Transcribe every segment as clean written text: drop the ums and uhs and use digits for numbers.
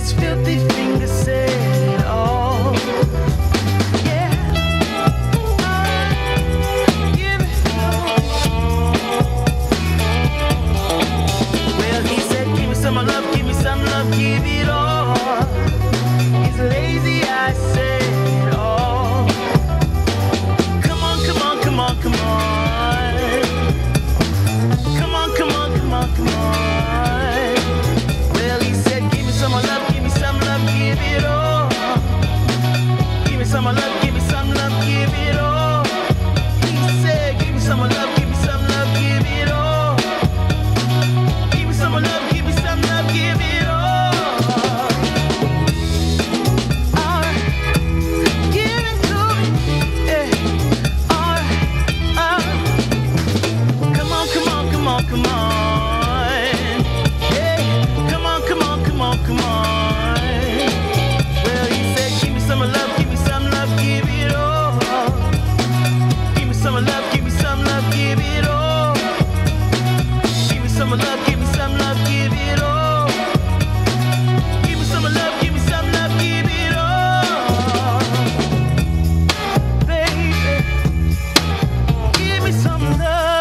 His filthy fingers said it all. Yeah. Give it all. Well, he said, give me some love, give me some love, give it all. He's lazy, I said, oh. Come on, come on, come on, come on. Come on, come on, come on, come on. Well, he said, give me some love, give me some love, give it all. Give me some love, give me some love, give it all. He said, give me some love, give me some love, give it all. Give me some love, give me some love, give it all. Come on, hey, come on, come on, come on, come on. Well, he said, give me some love, give me some love, give it all. Give me some love, give me some love, give it all. Give me some love, give me some love, give it all. Give me some love, give me some love, give it all. Baby, give me some love.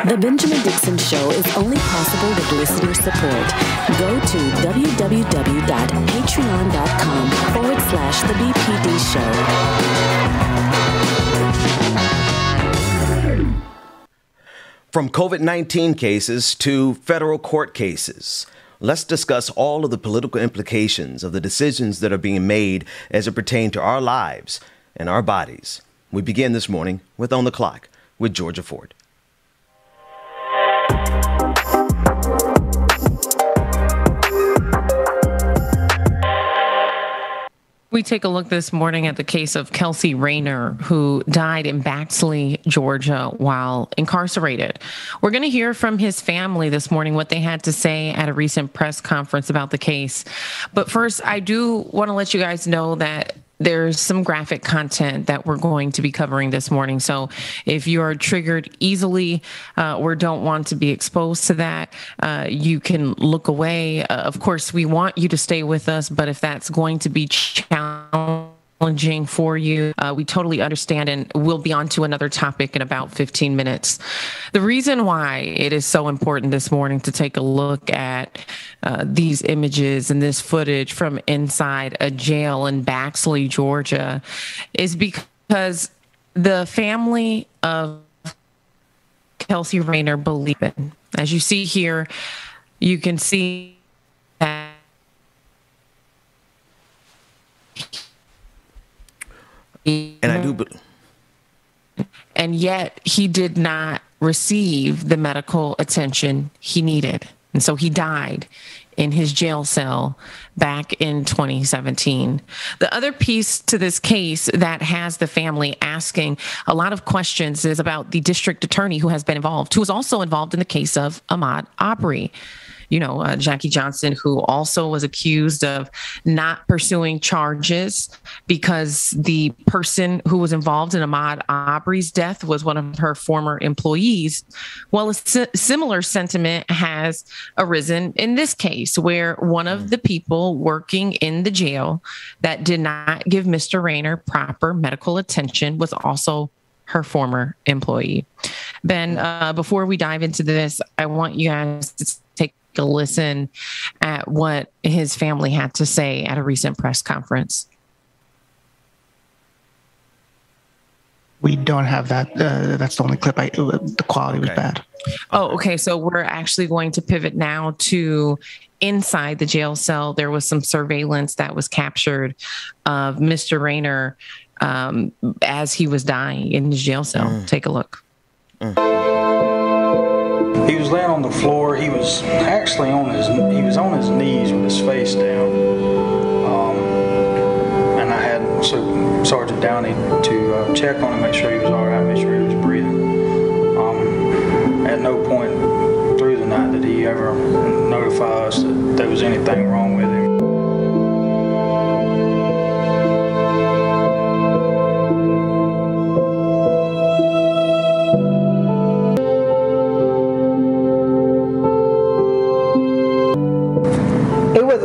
The Benjamin Dixon Show is only possible with listener support. Go to www.patreon.com/The BPD Show. From COVID-19 cases to federal court cases, let's discuss all of the political implications of the decisions that are being made as it pertains to our lives and our bodies. We begin this morning with On the Clock with Georgia Ford. We take a look this morning at the case of Kelsey Rayner, who died in Baxley, Georgia, while incarcerated. We're going to hear from his family this morning, what they had to say at a recent press conference about the case. But first, I do want to let you guys know that there's some graphic content that we're going to be covering this morning. So if you are triggered easily or don't want to be exposed to that, you can look away. Of course, we want you to stay with us, but if that's going to be challenging for you, we totally understand, and we'll be on to another topic in about 15 minutes. The reason why it is so important this morning to take a look at these images and this footage from inside a jail in Baxley, Georgia, is because the family of Kelsey Rayner believe it. As you see here, you can see that and yet he did not receive the medical attention he needed. And so he died in his jail cell back in 2017. The other piece to this case that has the family asking a lot of questions is about the district attorney who has been involved, who was also involved in the case of Ahmaud Arbery. You know, Jackie Johnson, who also was accused of not pursuing charges because the person who was involved in Ahmaud Arbery's death was one of her former employees. Well, a similar sentiment has arisen in this case, where one of the people working in the jail that did not give Mr. Rayner proper medical attention was also her former employee. Ben, before we dive into this, I want you guys to take a listen at what his family had to say at a recent press conference. We don't have that. That's the only clip. The quality was bad. Oh, okay. So we're actually going to pivot now to inside the jail cell. There was some surveillance that was captured of Mr. Rayner as he was dying in his jail cell. Take a look. He was laying on the floor. He was actually on his knees with his face down. And I had Sergeant Downey to check on him, make sure he was all right, make sure he was breathing. At no point through the night did he ever notify us that there was anything wrong with him.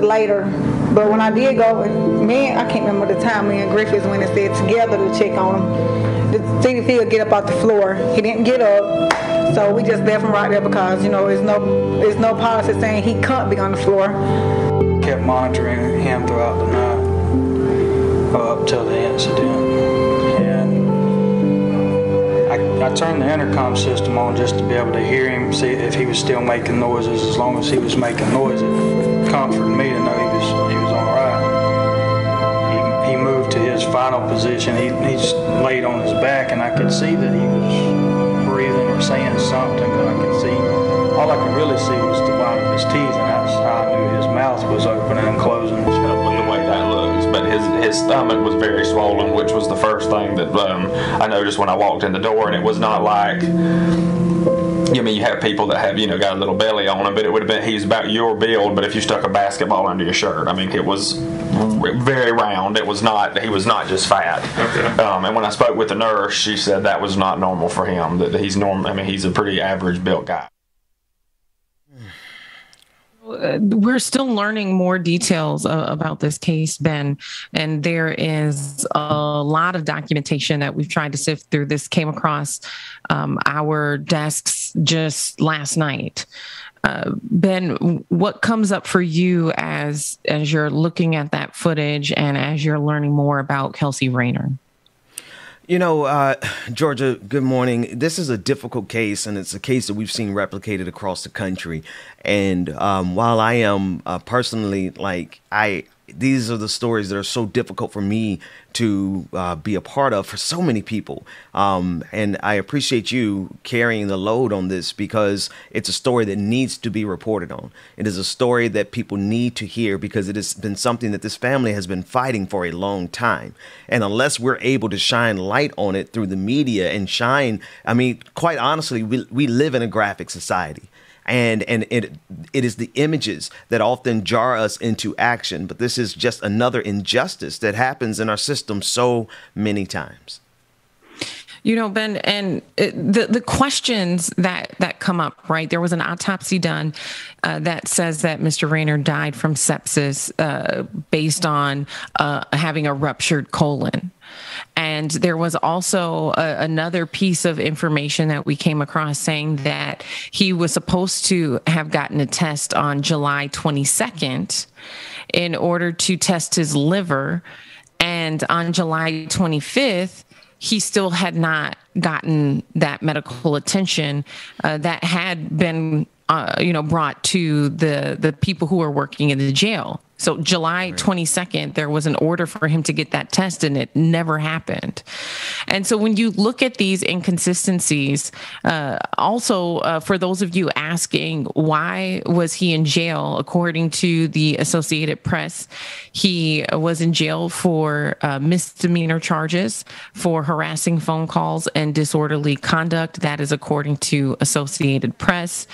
Later, but when I did go, I can't remember the time me and Griffiths went and said together to check on him. The CDP would get up off the floor. He didn't get up, so we just left him right there because there's no policy saying he couldn't be on the floor. Kept monitoring him throughout the night up till the incident, and I turned the intercom system on just to be able to hear him, see if he was still making noises. As long as he was making noise, it comforted me to know he was all right. He moved to his final position. He just laid on his back, and I could see that he was breathing or saying something. But I could see, all I could really see was the white of his teeth, and that's how I knew his mouth was opening and closing. With the way that looks, but his stomach was very swollen, which was the first thing that I noticed when I walked in the door, and it was not like. I mean, you have people that have, got a little belly on them, but it would have been, he's about your build, but if you stuck a basketball under your shirt, I mean, it was very round. He was not just fat. Okay. And when I spoke with the nurse, she said that was not normal for him, that he's normal. I mean, he's a pretty average built guy. We're still learning more details about this case, Ben, and there is a lot of documentation that we've tried to sift through. This came across our desks just last night. Ben, what comes up for you as you're looking at that footage and as you're learning more about Kelsey Rayner? Georgia, good morning. This is a difficult case, and it's a case that we've seen replicated across the country. And while I am personally, these are the stories that are so difficult for me to be a part of for so many people. And I appreciate you carrying the load on this because it's a story that needs to be reported on. It is a story that people need to hear because it has been something that this family has been fighting for a long time. And unless we're able to shine light on it through the media and quite honestly, we live in a graphic society. And it is the images that often jar us into action. But this is just another injustice that happens in our system so many times. You know, Ben, and the questions that come up, right? There was an autopsy done that says that Mr. Rayner died from sepsis based on having a ruptured colon. And there was also another piece of information that we came across saying that he was supposed to have gotten a test on July 22nd in order to test his liver. And on July 25th, he still had not gotten that medical attention that had been, brought to the people who were working in the jail. So July 22nd, there was an order for him to get that test, and it never happened. And so when you look at these inconsistencies, also for those of you asking, why was he in jail? According to the Associated Press, he was in jail for misdemeanor charges for harassing phone calls and disorderly conduct. That is according to Associated Press.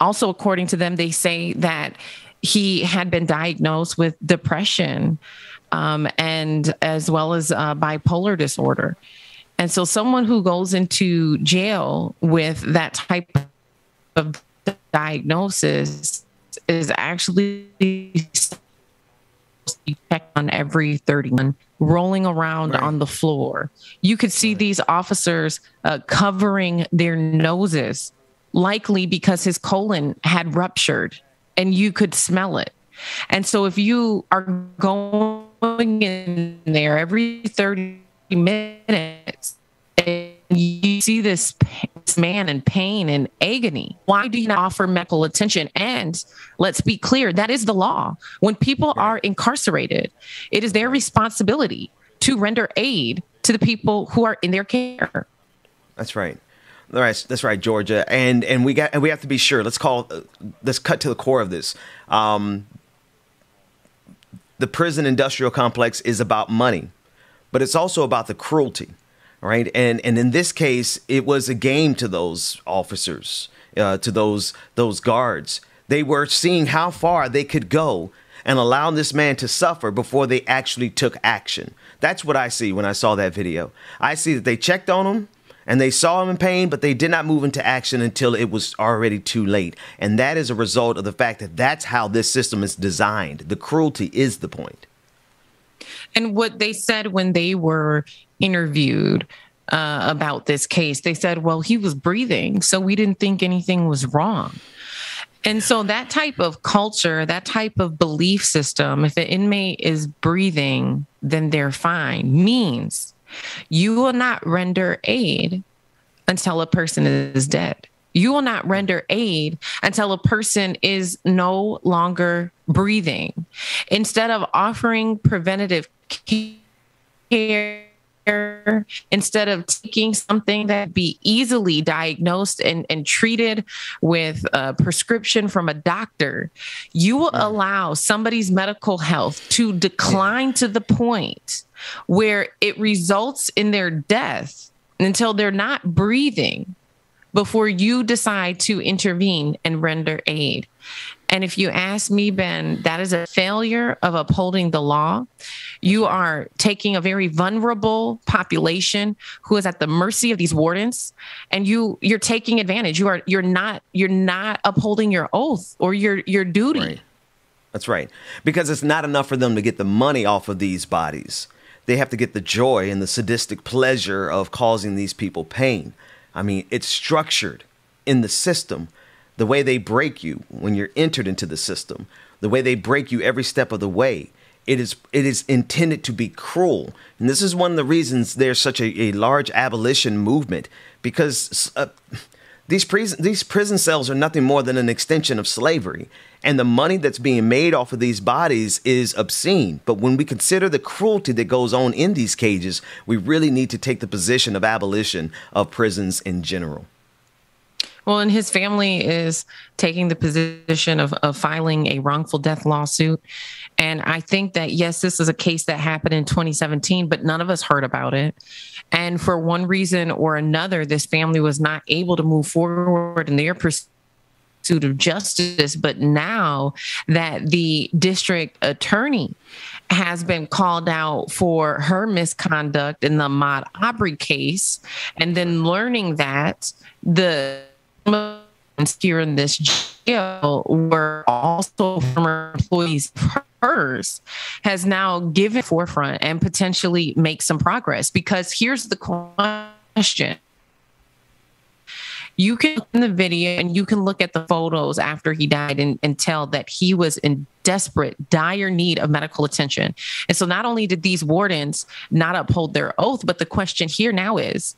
Also, according to them, they say that he had been diagnosed with depression and as well as bipolar disorder. And so someone who goes into jail with that type of diagnosis is actually checked on every 31, rolling around on the floor. You could see these officers covering their noses, likely because his colon had ruptured. And you could smell it. And so if you are going in there every 30 minutes and you see this man in pain and agony, why do you not offer medical attention? And let's be clear, that is the law. When people are incarcerated, it is their responsibility to render aid to the people who are in their care. That's right. All right, that's right, Georgia, and we have to be sure. Let's cut to the core of this. The prison industrial complex is about money, but it's also about the cruelty, right? And in this case, it was a game to those officers, to those guards. They were seeing how far they could go and allow this man to suffer before they actually took action. That's what I see when I saw that video. I see that they checked on him. And they saw him in pain, but they did not move into action until it was already too late. And that is a result of the fact that that's how this system is designed. The cruelty is the point. And what they said when they were interviewed about this case, they said, well, he was breathing, so we didn't think anything was wrong. And so that type of culture, that type of belief system, if an inmate is breathing, then they're fine, means you will not render aid until a person is dead. You will not render aid until a person is no longer breathing. Instead of offering preventative care, instead of taking something that be easily diagnosed and treated with a prescription from a doctor, you will allow somebody's medical health to decline to the point where it results in their death until they're not breathing before you decide to intervene and render aid. And if you ask me, Ben, that is a failure of upholding the law. You are taking a very vulnerable population who is at the mercy of these wardens, and you're taking advantage. You're not upholding your oath or your duty. Right. That's right. Because it's not enough for them to get the money off of these bodies. They have to get the joy and the sadistic pleasure of causing these people pain. I mean, it's structured in the system. The way they break you when you're entered into the system, the way they break you every step of the way, it is intended to be cruel. And this is one of the reasons there's such a large abolition movement, because these prison cells are nothing more than an extension of slavery. And the money that's being made off of these bodies is obscene. But when we consider the cruelty that goes on in these cages, we really need to take the position of abolition of prisons in general. Well, and his family is taking the position of filing a wrongful death lawsuit. And I think that, yes, this is a case that happened in 2017, but none of us heard about it. And for one reason or another, this family was not able to move forward in their pursuit pursuit of justice. But now that the district attorney has been called out for her misconduct in the Ahmaud Arbery case, and then learning that the here in this jail were also former employees of hers, has now given forefront and potentially make some progress. Because here's the question. You can look in the video and you can look at the photos after he died and tell that he was in desperate, dire need of medical attention. And so not only did these wardens not uphold their oath, but the question here now is,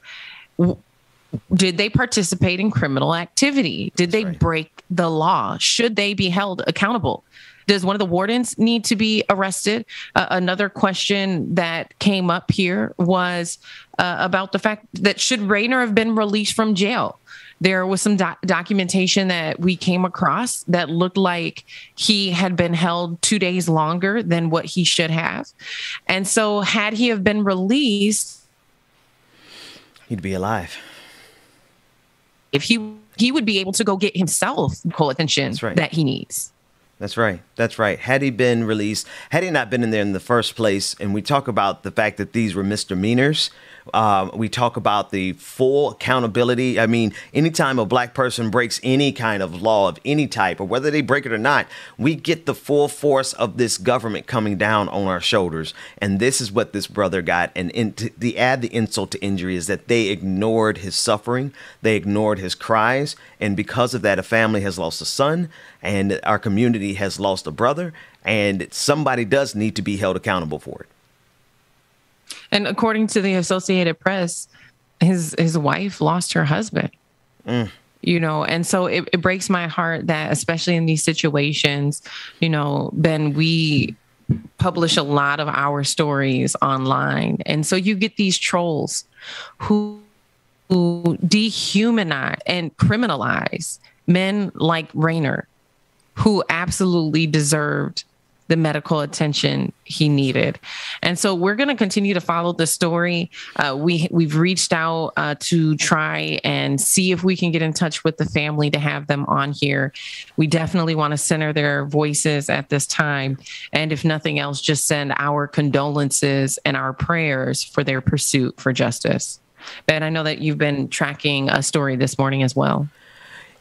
did they participate in criminal activity? Did they break the law? Should they be held accountable? Does one of the wardens need to be arrested? Another question that came up here was about the fact that should Rayner have been released from jail? There was some documentation that we came across that looked like he had been held 2 days longer than what he should have. And so had he have been released, he'd be alive. If he would be able to go get himself the medical attention that he needs. That's right. That's right. Had he been released, had he not been in there in the first place, and we talk about the fact that these were misdemeanors, we talk about the full accountability. I mean, anytime a black person breaks any kind of law of any type, or whether they break it or not, we get the full force of this government coming down on our shoulders. And this is what this brother got. And to add the insult to injury is that they ignored his suffering. They ignored his cries. And because of that, a family has lost a son, and our community has lost a brother, and somebody does need to be held accountable for it. And according to the Associated Press, his wife lost her husband. You know, and so it breaks my heart that, especially in these situations, you know, Ben, we publish a lot of our stories online. And so you get these trolls who dehumanize and criminalize men like Rayner, who absolutely deserved the medical attention he needed. And so we're going to continue to follow the story. We've reached out to try and see if we can get in touch with the family to have them on here. We definitely want to center their voices at this time. And if nothing else, just send our condolences and our prayers for their pursuit for justice. Ben, I know that you've been tracking a story this morning as well.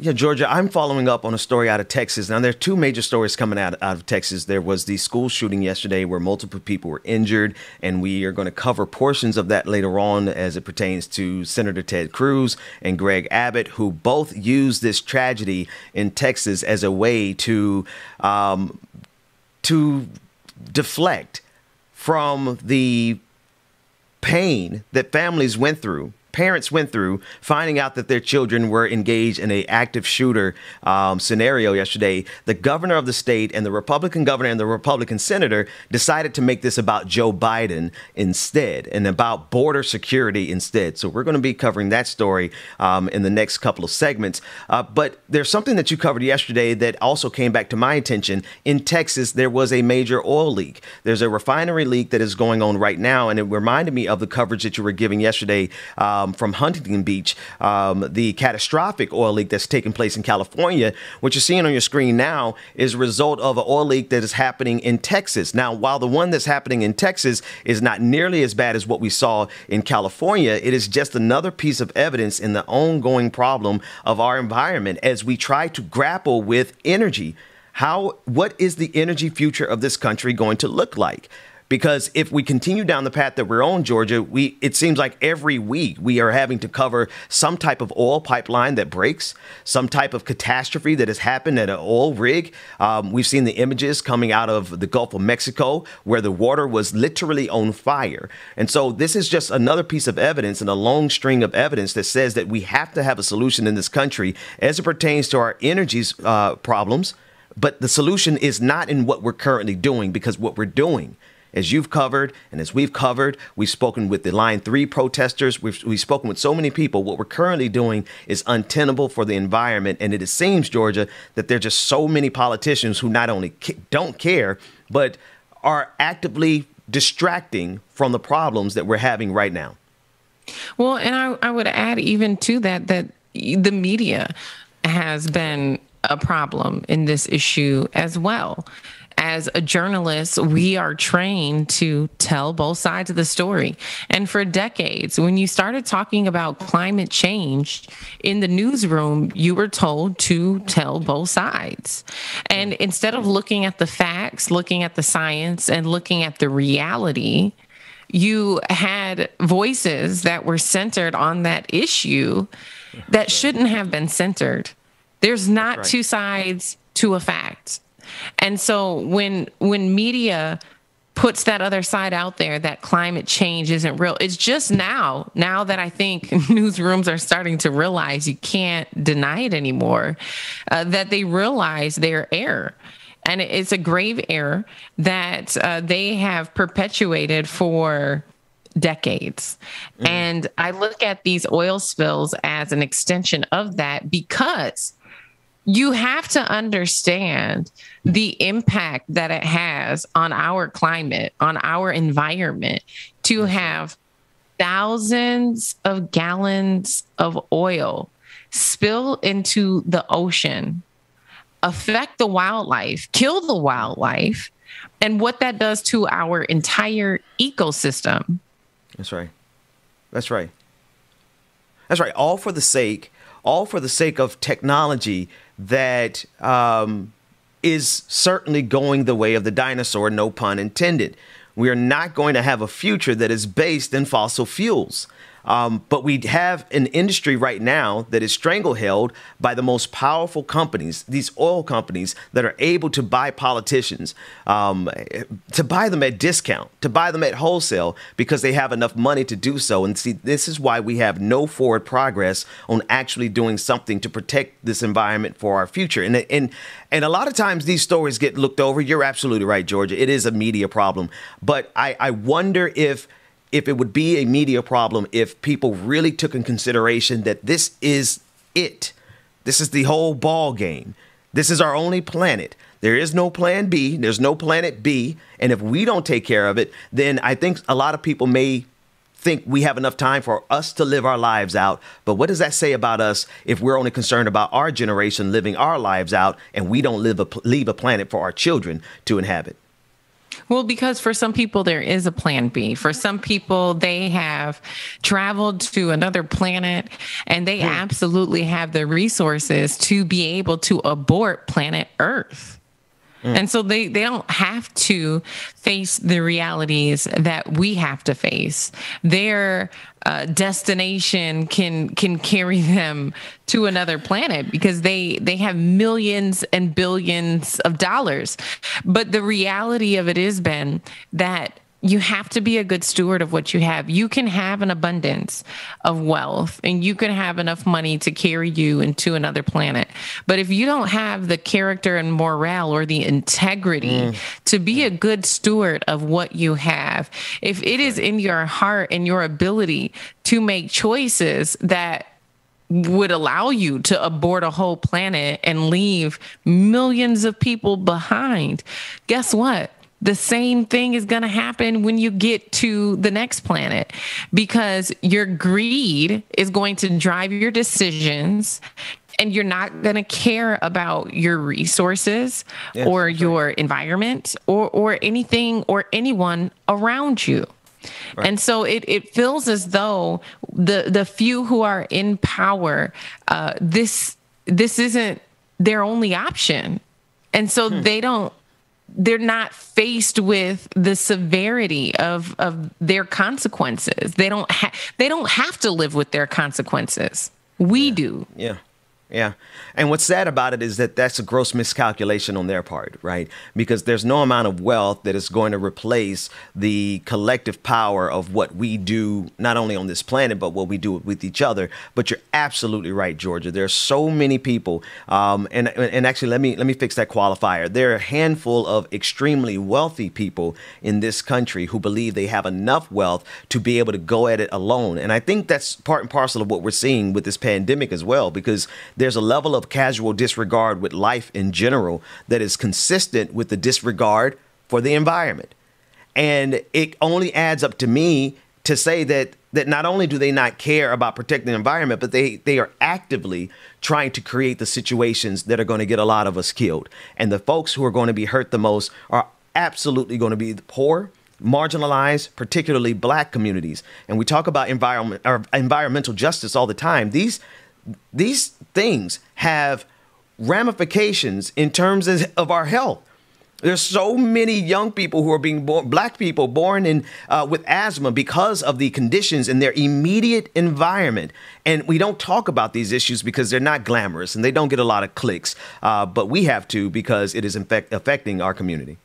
Yeah, Georgia, I'm following up on a story out of Texas. Now, there are two major stories coming out of Texas. There was the school shooting yesterday where multiple people were injured, and we are going to cover portions of that later on as it pertains to Senator Ted Cruz and Greg Abbott, who both used this tragedy in Texas as a way to deflect from the pain that families went through, parents went through, finding out that their children were engaged in an active shooter scenario yesterday. The governor of the state and the Republican governor and the Republican senator decided to make this about Joe Biden instead, and about border security instead. So we're going to be covering that story in the next couple of segments. But there's something that you covered yesterday that also came back to my attention. In Texas, there was a major oil leak. There's a refinery leak that is going on right now, and it reminded me of the coverage that you were giving yesterday from Huntington Beach, the catastrophic oil leak that's taking place in California. What you're seeing on your screen now is a result of an oil leak that is happening in Texas. Now, while the one that's happening in Texas is not nearly as bad as what we saw in California, it is just another piece of evidence in the ongoing problem of our environment as we try to grapple with energy. What is the energy future of this country going to look like? Because if we continue down the path that we're on, Georgia, it seems like every week we are having to cover some type of oil pipeline that breaks, some type of catastrophe that has happened at an oil rig. We've seen the images coming out of the Gulf of Mexico where the water was literally on fire. And so this is just another piece of evidence and a long string of evidence that says that we have to have a solution in this country as it pertains to our energy problems. But the solution is not in what we're currently doing, because what we're doing, as you've covered and as we've covered, we've spoken with the Line 3 protesters. We've spoken with so many people. What we're currently doing is untenable for the environment. And it seems, Georgia, that there are just so many politicians who not only don't care, but are actively distracting from the problems that we're having right now. Well, and I would add even to that the media has been a problem in this issue as well. As a journalist, we are trained to tell both sides of the story. And for decades, when you started talking about climate change in the newsroom, you were told to tell both sides. And instead of looking at the facts, looking at the science, and looking at the reality, you had voices that were centered on that issue that shouldn't have been centered. There's not two sides to a fact. And so when media puts that other side out there, that climate change isn't real, it's just now that I think newsrooms are starting to realize you can't deny it anymore, that they realize their error. And it's a grave error that they have perpetuated for decades. And I look at these oil spills as an extension of that, because you have to understand the impact that it has on our climate, on our environment, to have thousands of gallons of oil spill into the ocean, affect the wildlife, kill the wildlife, and what that does to our entire ecosystem. That's right. That's right. That's right. All for the sake of technology that is certainly going the way of the dinosaur, no pun intended. We are not going to have a future that is based in fossil fuels. But we have an industry right now that is strangled by the most powerful companies, these oil companies that are able to buy politicians, to buy them at discount, to buy them at wholesale, because they have enough money to do so. And see, this is why we have no forward progress on actually doing something to protect this environment for our future. And a lot of times these stories get looked over. You're absolutely right, Georgia. It is a media problem. But I wonder if it would be a media problem if people really took in consideration that this is it. This is the whole ball game. This is our only planet. There is no plan B. There's no planet B. And if we don't take care of it, then I think a lot of people may think we have enough time for us to live our lives out. But what does that say about us if we're only concerned about our generation living our lives out and we don't leave a planet for our children to inhabit? Well, because for some people, there is a plan B. For some people, they have traveled to another planet and they absolutely have the resources to be able to abort planet Earth. And so they don't have to face the realities that we have to face. Their destination can carry them to another planet because they have millions and billions of dollars. But the reality of it is, Ben, that you have to be a good steward of what you have. You can have an abundance of wealth and you can have enough money to carry you into another planet. But if you don't have the character and morale or the integrity to be a good steward of what you have, if it is in your heart and your ability to make choices that would allow you to abort a whole planet and leave millions of people behind, guess what? The same thing is going to happen when you get to the next planet, because your greed is going to drive your decisions and you're not going to care about your resources or your environment or anything or anyone around you. Right. And so it feels as though the few who are in power, this isn't their only option. And so they're not faced with the severity of their consequences. They don't have to live with their consequences. We do. Yeah. Yeah. And what's sad about it is that that's a gross miscalculation on their part, right? Because there's no amount of wealth that is going to replace the collective power of what we do, not only on this planet, but what we do with each other. But you're absolutely right, Georgia. There are so many people. And actually, let me fix that qualifier. There are a handful of extremely wealthy people in this country who believe they have enough wealth to be able to go at it alone. And I think that's part and parcel of what we're seeing with this pandemic as well, because there's a level of casual disregard with life in general that is consistent with the disregard for the environment. And it only adds up to me to say that that not only do they not care about protecting the environment, but they are actively trying to create the situations that are going to get a lot of us killed. And the folks who are going to be hurt the most are absolutely going to be the poor, marginalized, particularly black communities. And we talk about environmental justice all the time. These things have ramifications in terms of our health. There's so many young people who are being born, black people born in with asthma because of the conditions in their immediate environment. And we don't talk about these issues because they're not glamorous and they don't get a lot of clicks. But we have to, because it is affecting our community.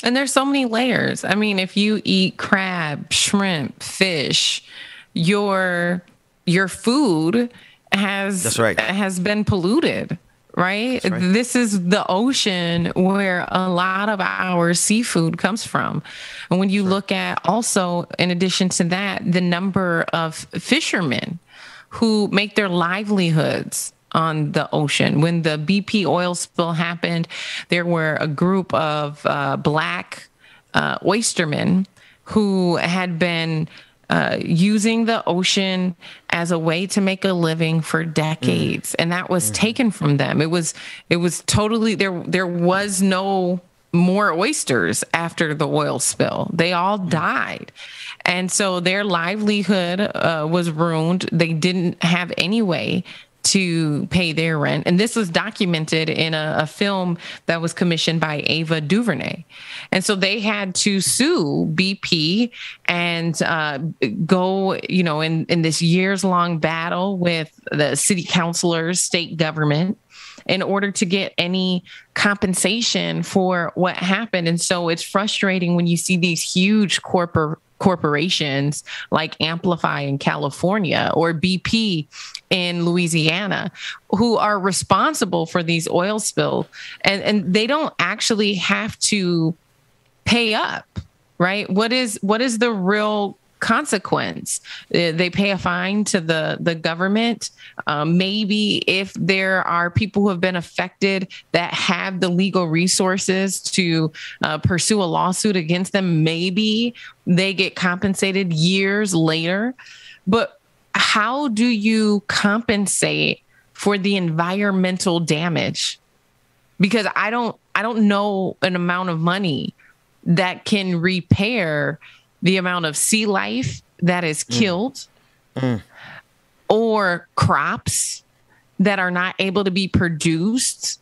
And there's so many layers. I mean, if you eat crab, shrimp, fish, your food has been polluted. Right? This is the ocean where a lot of our seafood comes from. And when you look at also, in addition to that, the number of fishermen who make their livelihoods on the ocean. When the BP oil spill happened, there were a group of black oystermen who had been using the ocean as a way to make a living for decades. And that was taken from them. It was totally, there was no more oysters after the oil spill. They all died. And so their livelihood was ruined. They didn't have any way to pay their rent. And this was documented in a film that was commissioned by Ava DuVernay. And so they had to sue BP and go, in this years-long battle with the city councilors, state government, in order to get any compensation for what happened. And so it's frustrating when you see these huge corporations like Amplify in California or BP in Louisiana, who are responsible for these oil spills, and they don't actually have to pay up, right? What is the real consequence? They pay a fine to the government. Maybe if there are people who have been affected that have the legal resources to pursue a lawsuit against them, maybe they get compensated years later. But how do you compensate for the environmental damage? Because I don't know an amount of money that can repair the amount of sea life that is killed or crops that are not able to be produced.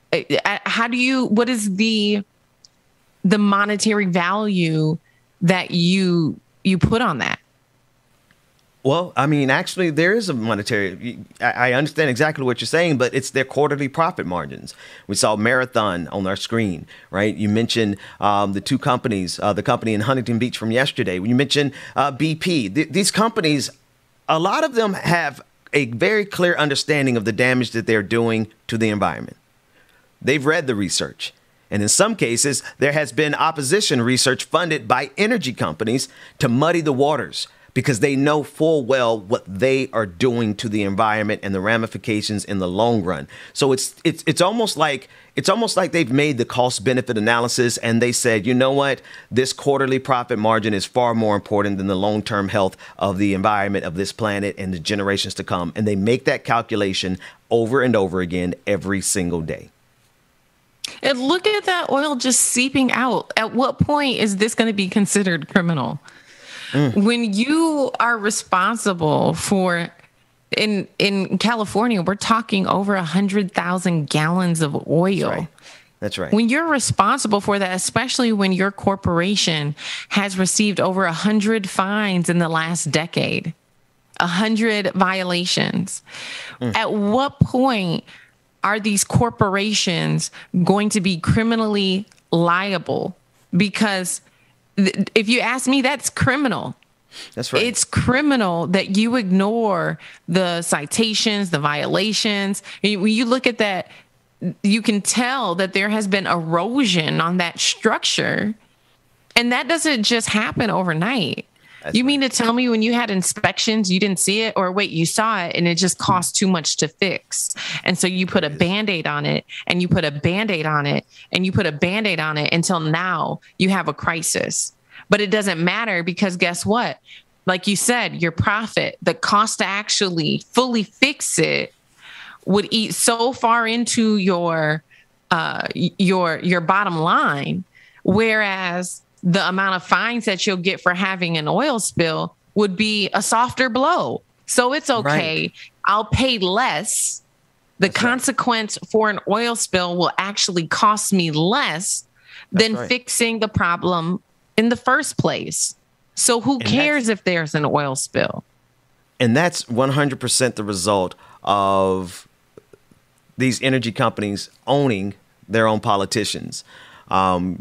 What is the monetary value that you put on that? Well, I mean, actually, there is a monetary. I understand exactly what you're saying, but it's their quarterly profit margins. We saw Marathon on our screen, right? You mentioned the two companies, the company in Huntington Beach from yesterday. When you mentioned BP, these companies, a lot of them have a very clear understanding of the damage that they're doing to the environment. They've read the research. And in some cases, there has been opposition research funded by energy companies to muddy the waters, because they know full well what they are doing to the environment and the ramifications in the long run. So it's almost like they've made the cost benefit analysis and they said, you know what, this quarterly profit margin is far more important than the long-term health of the environment of this planet and the generations to come. And they make that calculation over and over again every single day. And look at that oil just seeping out. At what point is this going to be considered criminal? When you are responsible for, in California, we're talking over 100,000 gallons of oil. That's right. When you're responsible for that, especially when your corporation has received over 100 fines in the last decade, 100 violations, at what point are these corporations going to be criminally liable? Because if you ask me, that's criminal. That's right. It's criminal that you ignore the citations, the violations. When you look at that, you can tell that there has been erosion on that structure. And that doesn't just happen overnight. You mean to tell me when you had inspections, you didn't see it? Or wait, you saw it and it just cost too much to fix. And so you put a Band-Aid on it and you put a Band-Aid on it and you put a Band-Aid on it until now you have a crisis. But it doesn't matter because guess what? like you said, your profit, the cost to actually fully fix it would eat so far into your bottom line, whereas the amount of fines that you'll get for having an oil spill would be a softer blow. So it's okay. Right. I'll pay less. The consequence for an oil spill will actually cost me less than fixing the problem in the first place. So who cares if there's an oil spill? And that's 100% the result of these energy companies owning their own politicians.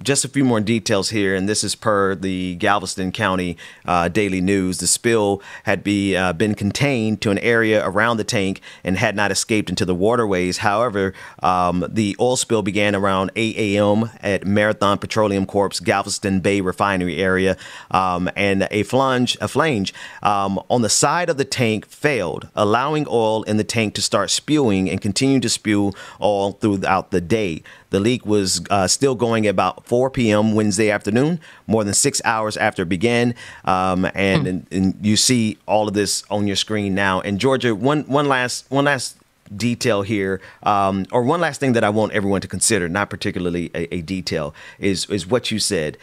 Just a few more details here, and this is per the Galveston County Daily News. The spill had been contained to an area around the tank and had not escaped into the waterways. However, the oil spill began around 8 a.m. at Marathon Petroleum Corp's Galveston Bay refinery area, and a flange on the side of the tank failed, allowing oil in the tank to start spewing and continue to spew oil throughout the day. The leak was still going at about 4 p.m. Wednesday afternoon, more than 6 hours after it began. And you see all of this on your screen now. And Georgia, one last detail here, or one last thing that I want everyone to consider, not particularly a detail, is what you said.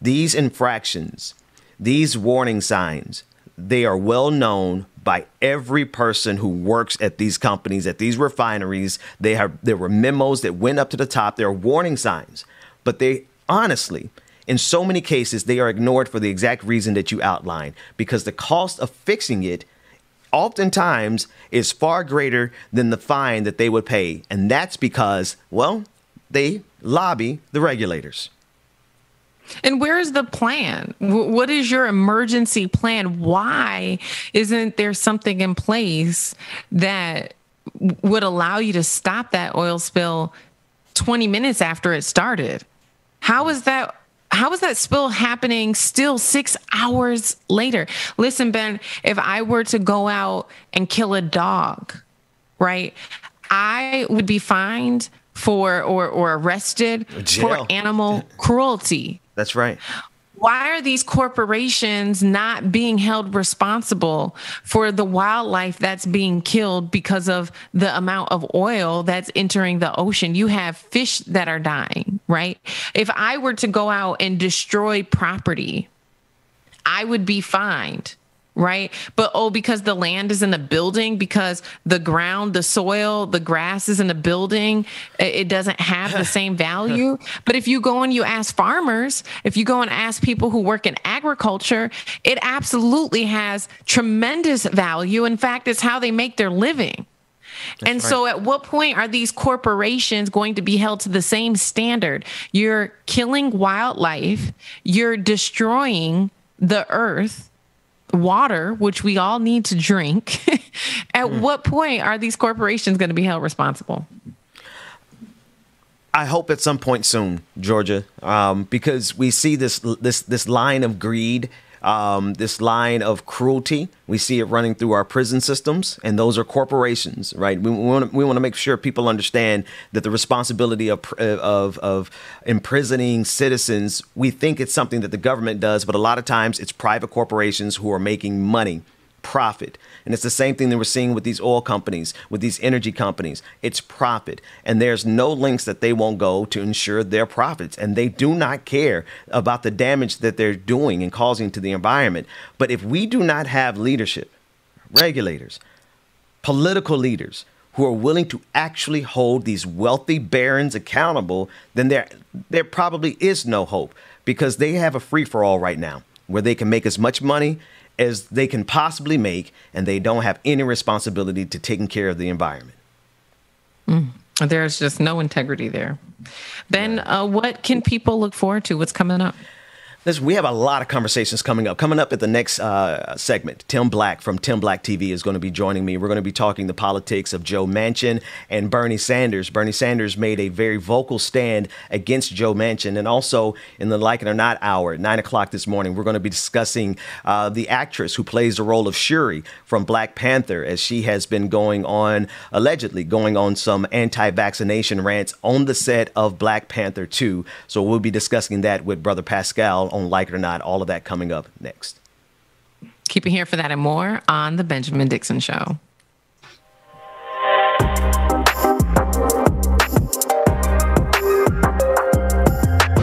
These infractions, these warning signs, they are well known by every person who works at these companies, at these refineries. There were memos that went up to the top. There are warning signs, but they honestly, in so many cases, they are ignored for the exact reason that you outlined, because the cost of fixing it oftentimes is far greater than the fine that they would pay. And that's because, well, they lobby the regulators. And where is the plan? What is your emergency plan? Why isn't there something in place that would allow you to stop that oil spill 20 minutes after it started? How is that spill happening still 6 hours later? Listen, Ben, if I were to go out and kill a dog, right, I would be fined for or arrested for animal cruelty. That's right. Why are these corporations not being held responsible for the wildlife that's being killed because of the amount of oil that's entering the ocean? You have fish that are dying, right? If I were to go out and destroy property, I would be fined, right? But, because the land is in a building, because the ground, the soil, the grass is in a building, it doesn't have the same value. But if you go and you ask farmers, if you go and ask people who work in agriculture, it absolutely has tremendous value. In fact, it's how they make their living. And so at what point are these corporations going to be held to the same standard? You're killing wildlife, you're destroying the earth, water, which we all need to drink. At what point are these corporations going to be held responsible? I hope at some point soon, Georgia, because we see this line of greed, this line of cruelty. We see it running through our prison systems, and those are corporations, right? We want to make sure people understand that the responsibility of imprisoning citizens, we think it's something that the government does, but a lot of times it's private corporations who are making money, profit. And it's the same thing that we're seeing with these oil companies, with these energy companies. It's profit. And there's no lengths that they won't go to ensure their profits. And they do not care about the damage that they're doing and causing to the environment. But if we do not have leadership, regulators, political leaders who are willing to actually hold these wealthy barons accountable, then there probably is no hope, because they have a free-for-all right now where they can make as much money as they can possibly make, and they don't have any responsibility to taking care of the environment. There's just no integrity there. Ben, what can people look forward to? What's coming up? Listen, we have a lot of conversations coming up. Coming up at the next segment, Tim Black from Tim Black TV is going to be joining me. We're going to be talking the politics of Joe Manchin and Bernie Sanders. Bernie Sanders made a very vocal stand against Joe Manchin. And also in the Like It or Not hour at 9 o'clock this morning, we're going to be discussing the actress who plays the role of Shuri from Black Panther, as she has been allegedly going on some anti-vaccination rants on the set of Black Panther 2. So we'll be discussing that with Brother Pascal on Like It or Not, all of that coming up next. Keep it here for that and more on The Benjamin Dixon Show.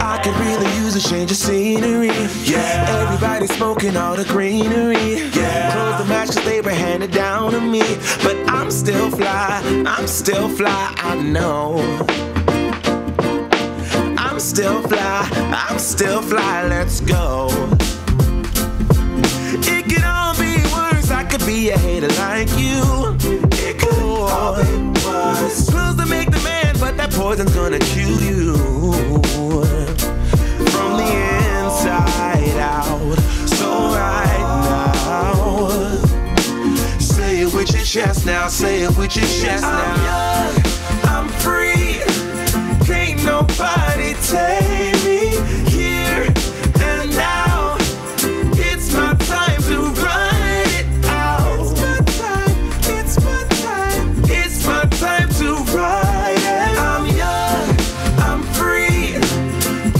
I could really use a change of scenery. Yeah. Everybody smoking all the greenery. Yeah. Close the match 'cause they were handed down to me. But I'm still fly, I know. I'm still fly, let's go. It could all be worse, I could be a hater like you. It could all be worse. Clothes to make the man, but that poison's gonna kill you. From the inside out, so right now, say it with your chest now, say it with your chest now. I'm young, I'm free, can't nobody take me here and now. It's my time to run it out. It's my time, it's my time, it's my time to ride it. I'm young, I'm free,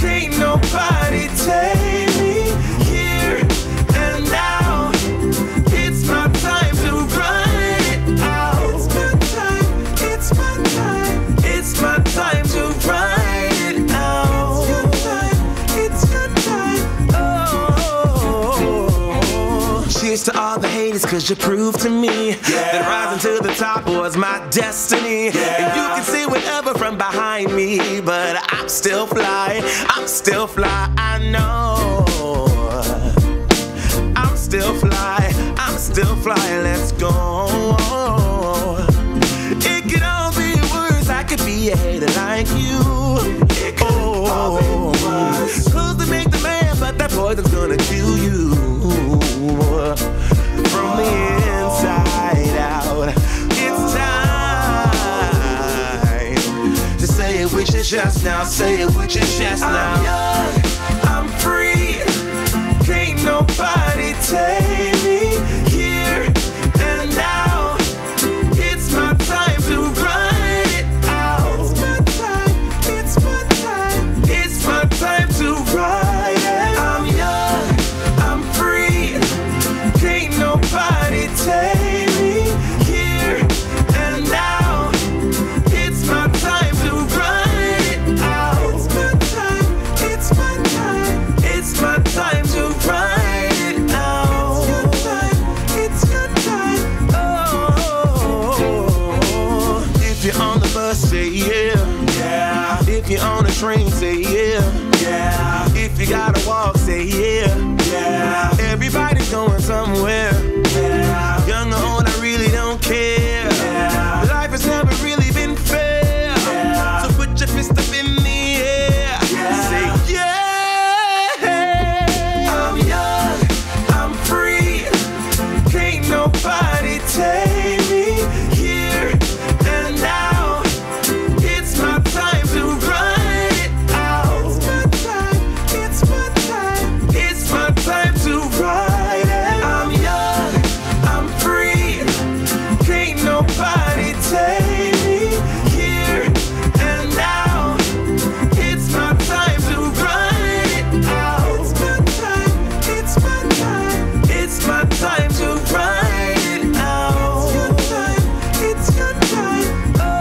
can't nobody take me here and now. It's my time to run it out. It's my time, it's my time, it's my time to ride it out. It's your time, oh. Cheers to all the haters, 'cause you proved to me that rising to the top was my destiny. And you can see whatever from behind me, but I'm still fly, I know. I'm still fly, let's go. It could all be worse, I could be a hater like you. It could all be worse. Clothes to make the man, but that poison's gonna kill you. From the inside out, it's time to say it with your chest now, say it with your chest now. I'm young, I'm free, can't nobody take me here and now. It's my time to run it out. It's my time, it's my time, it's my time to ride it. I'm young, I'm free, can't nobody take me here and now. It's my time to run it out. It's my time, it's my time, it's my time to ride it out. It's your time, oh. If you're on the bus, say yeah. Yeah. If you're on the train, say yeah. Yeah. If you gotta walk, say yeah. Yeah. Everybody's going somewhere. Yeah. Young or old, I really don't care. Yeah. Life has never really been fair. Yeah. So put your fist up in the air. Yeah. Say yeah. I'm young, I'm free, can't nobody take me here and now. It's my time to run it out. It's my time, it's my time, it's my time to ride it. I'm young, I'm free, can't nobody take me here and now. It's my time to run it out. It's my time, it's my time, it's my time to ride it out. It's your time, oh.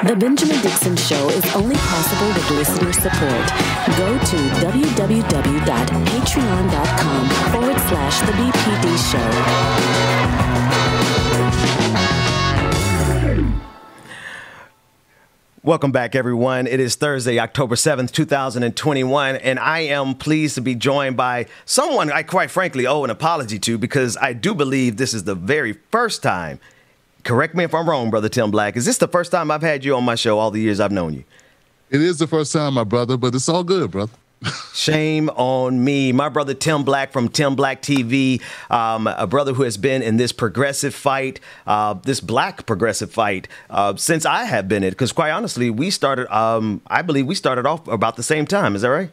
The Benjamin Dixon Show is only possible with listener support. Go to www.patreon.com/The BPD Show. Welcome back, everyone. It is Thursday, October 7th, 2021, and I am pleased to be joined by someone I quite frankly owe an apology to, because I do believe this is the very first time. Correct me if I'm wrong, Brother Tim Black. Is this the first time I've had you on my show all the years I've known you? It is the first time, my brother, but it's all good, brother. Shame on me. My brother Tim Black from Tim Black TV, a brother who has been in this progressive fight, this black progressive fight, since I have been in it. Because quite honestly, we started, I believe we started off about the same time. Is that right?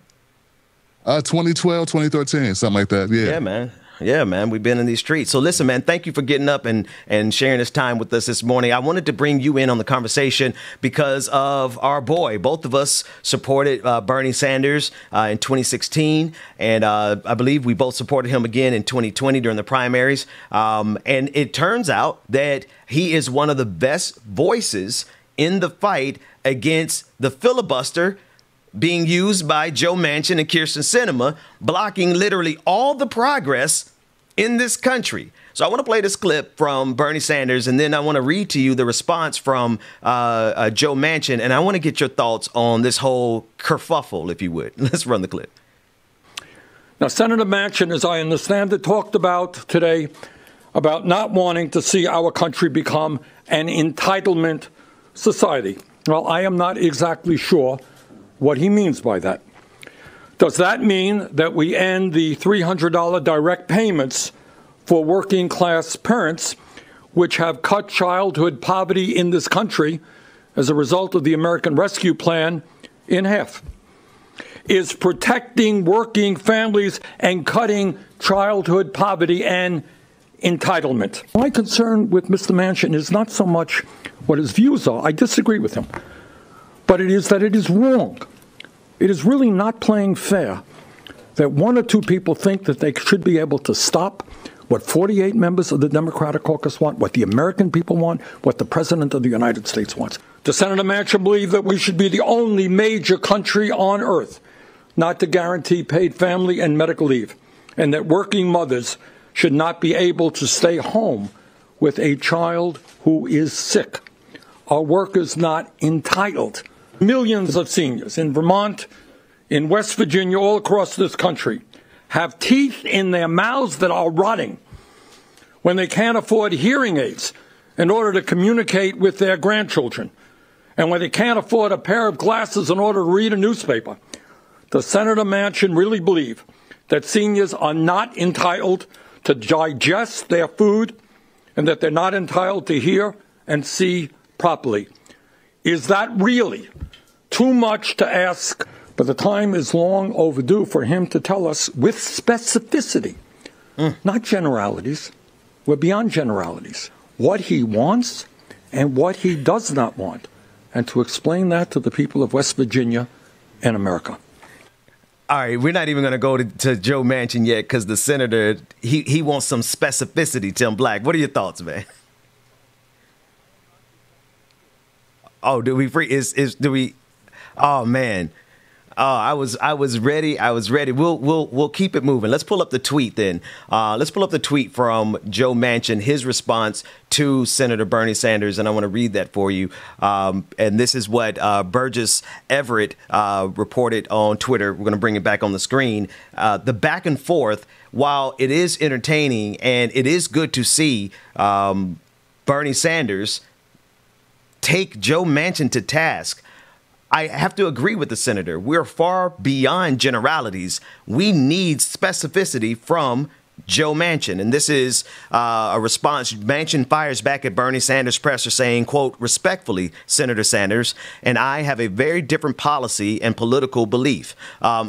2012, 2013, something like that. Yeah. Yeah, man. Yeah, man. We've been in these streets. So listen, man, thank you for getting up and sharing this time with us this morning. I wanted to bring you in on the conversation because of our boy. Both of us supported Bernie Sanders in 2016. And I believe we both supported him again in 2020 during the primaries. And it turns out that he is one of the best voices in the fight against the filibuster being used by Joe Manchin and Kyrsten Sinema, blocking literally all the progress in this country. So I want to play this clip from Bernie Sanders, and then I want to read to you the response from Joe Manchin, and I want to get your thoughts on this whole kerfuffle, if you would. Let's run the clip. Now, Senator Manchin, as I understand it, talked about today about not wanting to see our country become an entitlement society. Well, I am not exactly sure what he means by that. Does that mean that we end the $300 direct payments for working class parents, which have cut childhood poverty in this country as a result of the American Rescue Plan in half? Is protecting working families and cutting childhood poverty an entitlement? My concern with Mr. Manchin is not so much what his views are. I disagree with him. But it is that it is wrong. It is really not playing fair that one or two people think that they should be able to stop what 48 members of the Democratic caucus want, what the American people want, what the President of the United States wants. Does Senator Manchin believe that we should be the only major country on earth not to guarantee paid family and medical leave, and that working mothers should not be able to stay home with a child who is sick? Are workers not entitled? Millions of seniors in Vermont, in West Virginia, all across this country, have teeth in their mouths that are rotting when they can't afford hearing aids in order to communicate with their grandchildren, and when they can't afford a pair of glasses in order to read a newspaper. Does Senator Manchin really believe that seniors are not entitled to digest their food and that they're not entitled to hear and see properly? Is that really too much to ask? But the time is long overdue for him to tell us with specificity, not generalities, we're beyond generalities, what he wants and what he does not want, and to explain that to the people of West Virginia and America. All right, we're not even going to go to Joe Manchin yet because the senator, he wants some specificity, Tim Black. What are your thoughts, man? Oh, do we free? Do we? Oh man, I was ready. We'll keep it moving. Let's pull up the tweet then. Let's pull up the tweet from Joe Manchin, his response to Senator Bernie Sanders, and I want to read that for you. And this is what Burgess Everett reported on Twitter. We're going to bring it back on the screen. The back and forth, while it is entertaining and it is good to see Bernie Sanders take Joe Manchin to task, I have to agree with the senator. We're far beyond generalities. We need specificity from Joe Manchin. And this is a response. Manchin fires back at Bernie Sanders' presser saying, quote, "Respectfully, Senator Sanders and I have a very different policy and political belief.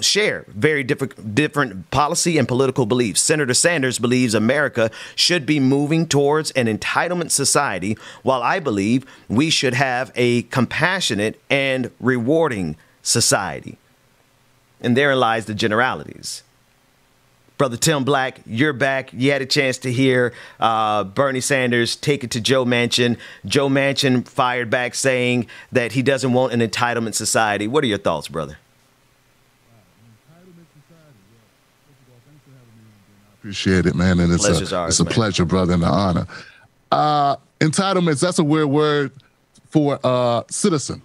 Share very different policy and political beliefs. Senator Sanders believes America should be moving towards an entitlement society, while I believe we should have a compassionate and rewarding society." And therein lies the generalities. Brother Tim Black, you're back. You had a chance to hear Bernie Sanders take it to Joe Manchin. Joe Manchin fired back saying that he doesn't want an entitlement society. What are your thoughts, brother? Appreciate it, man. And it's a pleasure, brother, and an honor. Entitlements, that's a weird word for citizen.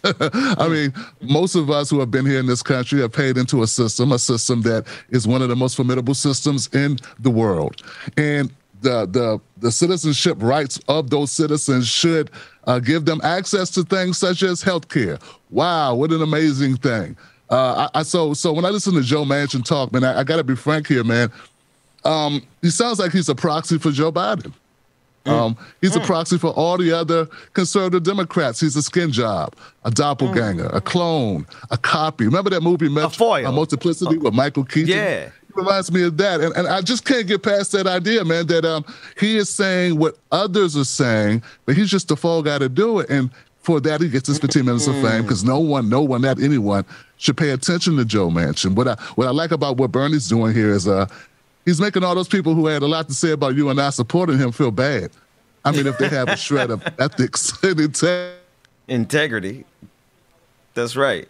I mean, most of us who have been here in this country have paid into a system that is one of the most formidable systems in the world. And the citizenship rights of those citizens should give them access to things such as health care. Wow, what an amazing thing. So when I listen to Joe Manchin talk, man, I got to be frank here, man. He sounds like he's a proxy for Joe Biden. He's a proxy for all the other conservative Democrats. He's a skin job, a doppelganger, a clone, a copy. Remember that movie, Multiplicity, with Michael Keaton? Yeah. He reminds me of that. And I just can't get past that idea, man, that he is saying what others are saying, but he's just the fall guy to do it. And for that, he gets his 15 minutes of fame, because no one, not anyone, should pay attention to Joe Manchin. What I like about what Bernie's doing here is he's making all those people who had a lot to say about you and I supporting him feel bad. I mean, if they have a shred of ethics and integrity. That's right.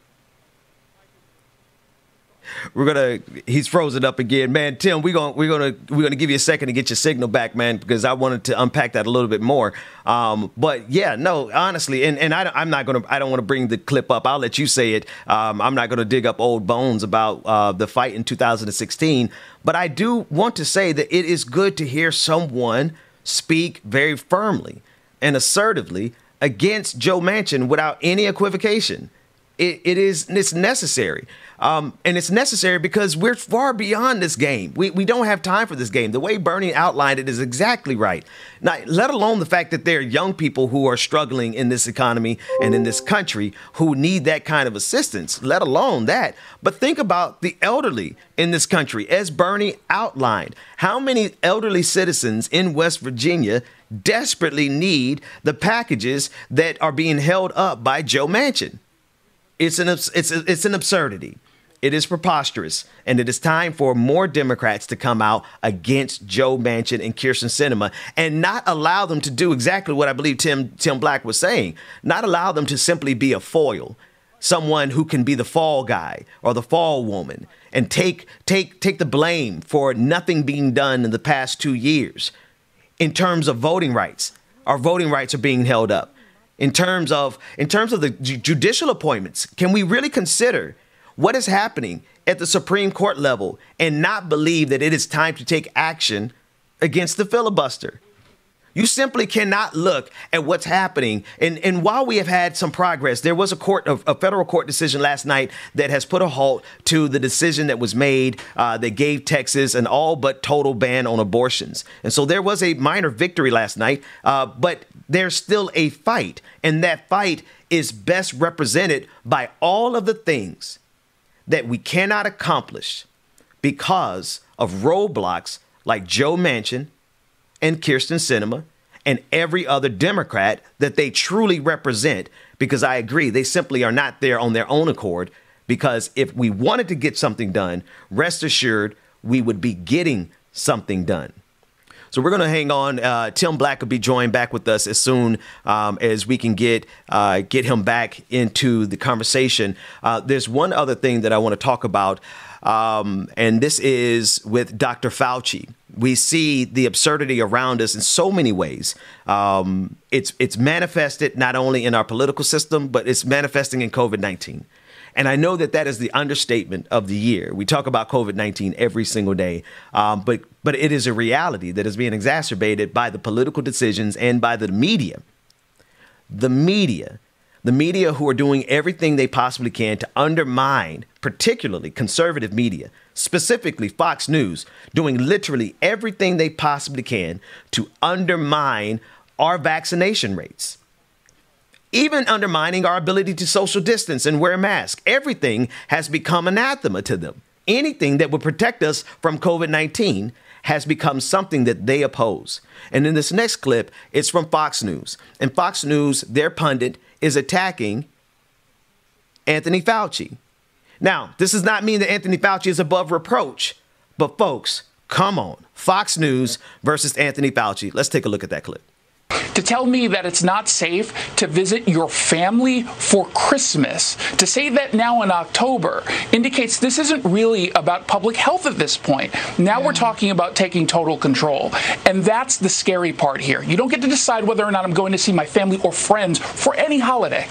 He's frozen up again, man. Tim, we're gonna give you a second to get your signal back, man, because I wanted to unpack that a little bit more. But yeah, no, honestly, and I don't want to bring the clip up. I'll let you say it. I'm not gonna dig up old bones about the fight in 2016, but I do want to say that it is good to hear someone speak very firmly and assertively against Joe Manchin without any equivocation. It's necessary. And it's necessary because we're far beyond this game. We don't have time for this game. The way Bernie outlined it is exactly right. Now, let alone the fact that there are young people who are struggling in this economy and in this country who need that kind of assistance, let alone that. But think about the elderly in this country, as Bernie outlined. How many elderly citizens in West Virginia desperately need the packages that are being held up by Joe Manchin? It's an absurdity. It is preposterous, and it is time for more Democrats to come out against Joe Manchin and Kyrsten Sinema and not allow them to do exactly what I believe Tim Black was saying. Not allow them to simply be a foil, someone who can be the fall guy or the fall woman and take the blame for nothing being done in the past 2 years. In terms of voting rights, our voting rights are being held up. In terms of the judicial appointments, can we really consider what is happening at the Supreme Court level and not believe that it is time to take action against the filibuster? You simply cannot look at what's happening. And while we have had some progress, there was a federal court decision last night that has put a halt to the decision that was made that gave Texas an all but total ban on abortions. And so there was a minor victory last night, but there's still a fight. And that fight is best represented by all of the things that we cannot accomplish because of roadblocks like Joe Manchin and Kyrsten Sinema and every other Democrat that they truly represent, because I agree, they simply are not there on their own accord, because if we wanted to get something done, rest assured, we would be getting something done. So we're going to hang on. Tim Black will be joined back with us as soon as we can get him back into the conversation. There's one other thing that I want to talk about, and this is with Dr. Fauci. We see the absurdity around us in so many ways. It's manifested not only in our political system, but it's manifesting in COVID-19. And I know that is the understatement of the year. We talk about COVID-19 every single day, but it is a reality that is being exacerbated by the political decisions and by the media. The media who are doing everything they possibly can to undermine, particularly conservative media, specifically Fox News, doing literally everything they possibly can to undermine our vaccination rates. Even undermining our ability to social distance and wear masks. Everything has become anathema to them. Anything that would protect us from COVID-19 has become something that they oppose. And in this next clip, it's from Fox News. And Fox News, their pundit, is attacking Anthony Fauci. Now, this does not mean that Anthony Fauci is above reproach. But folks, come on. Fox News versus Anthony Fauci. Let's take a look at that clip. To tell me that it's not safe to visit your family for Christmas, to say that now in October, indicates this isn't really about public health at this point. Now we're talking about taking total control. And that's the scary part here. You don't get to decide whether or not I'm going to see my family or friends for any holiday.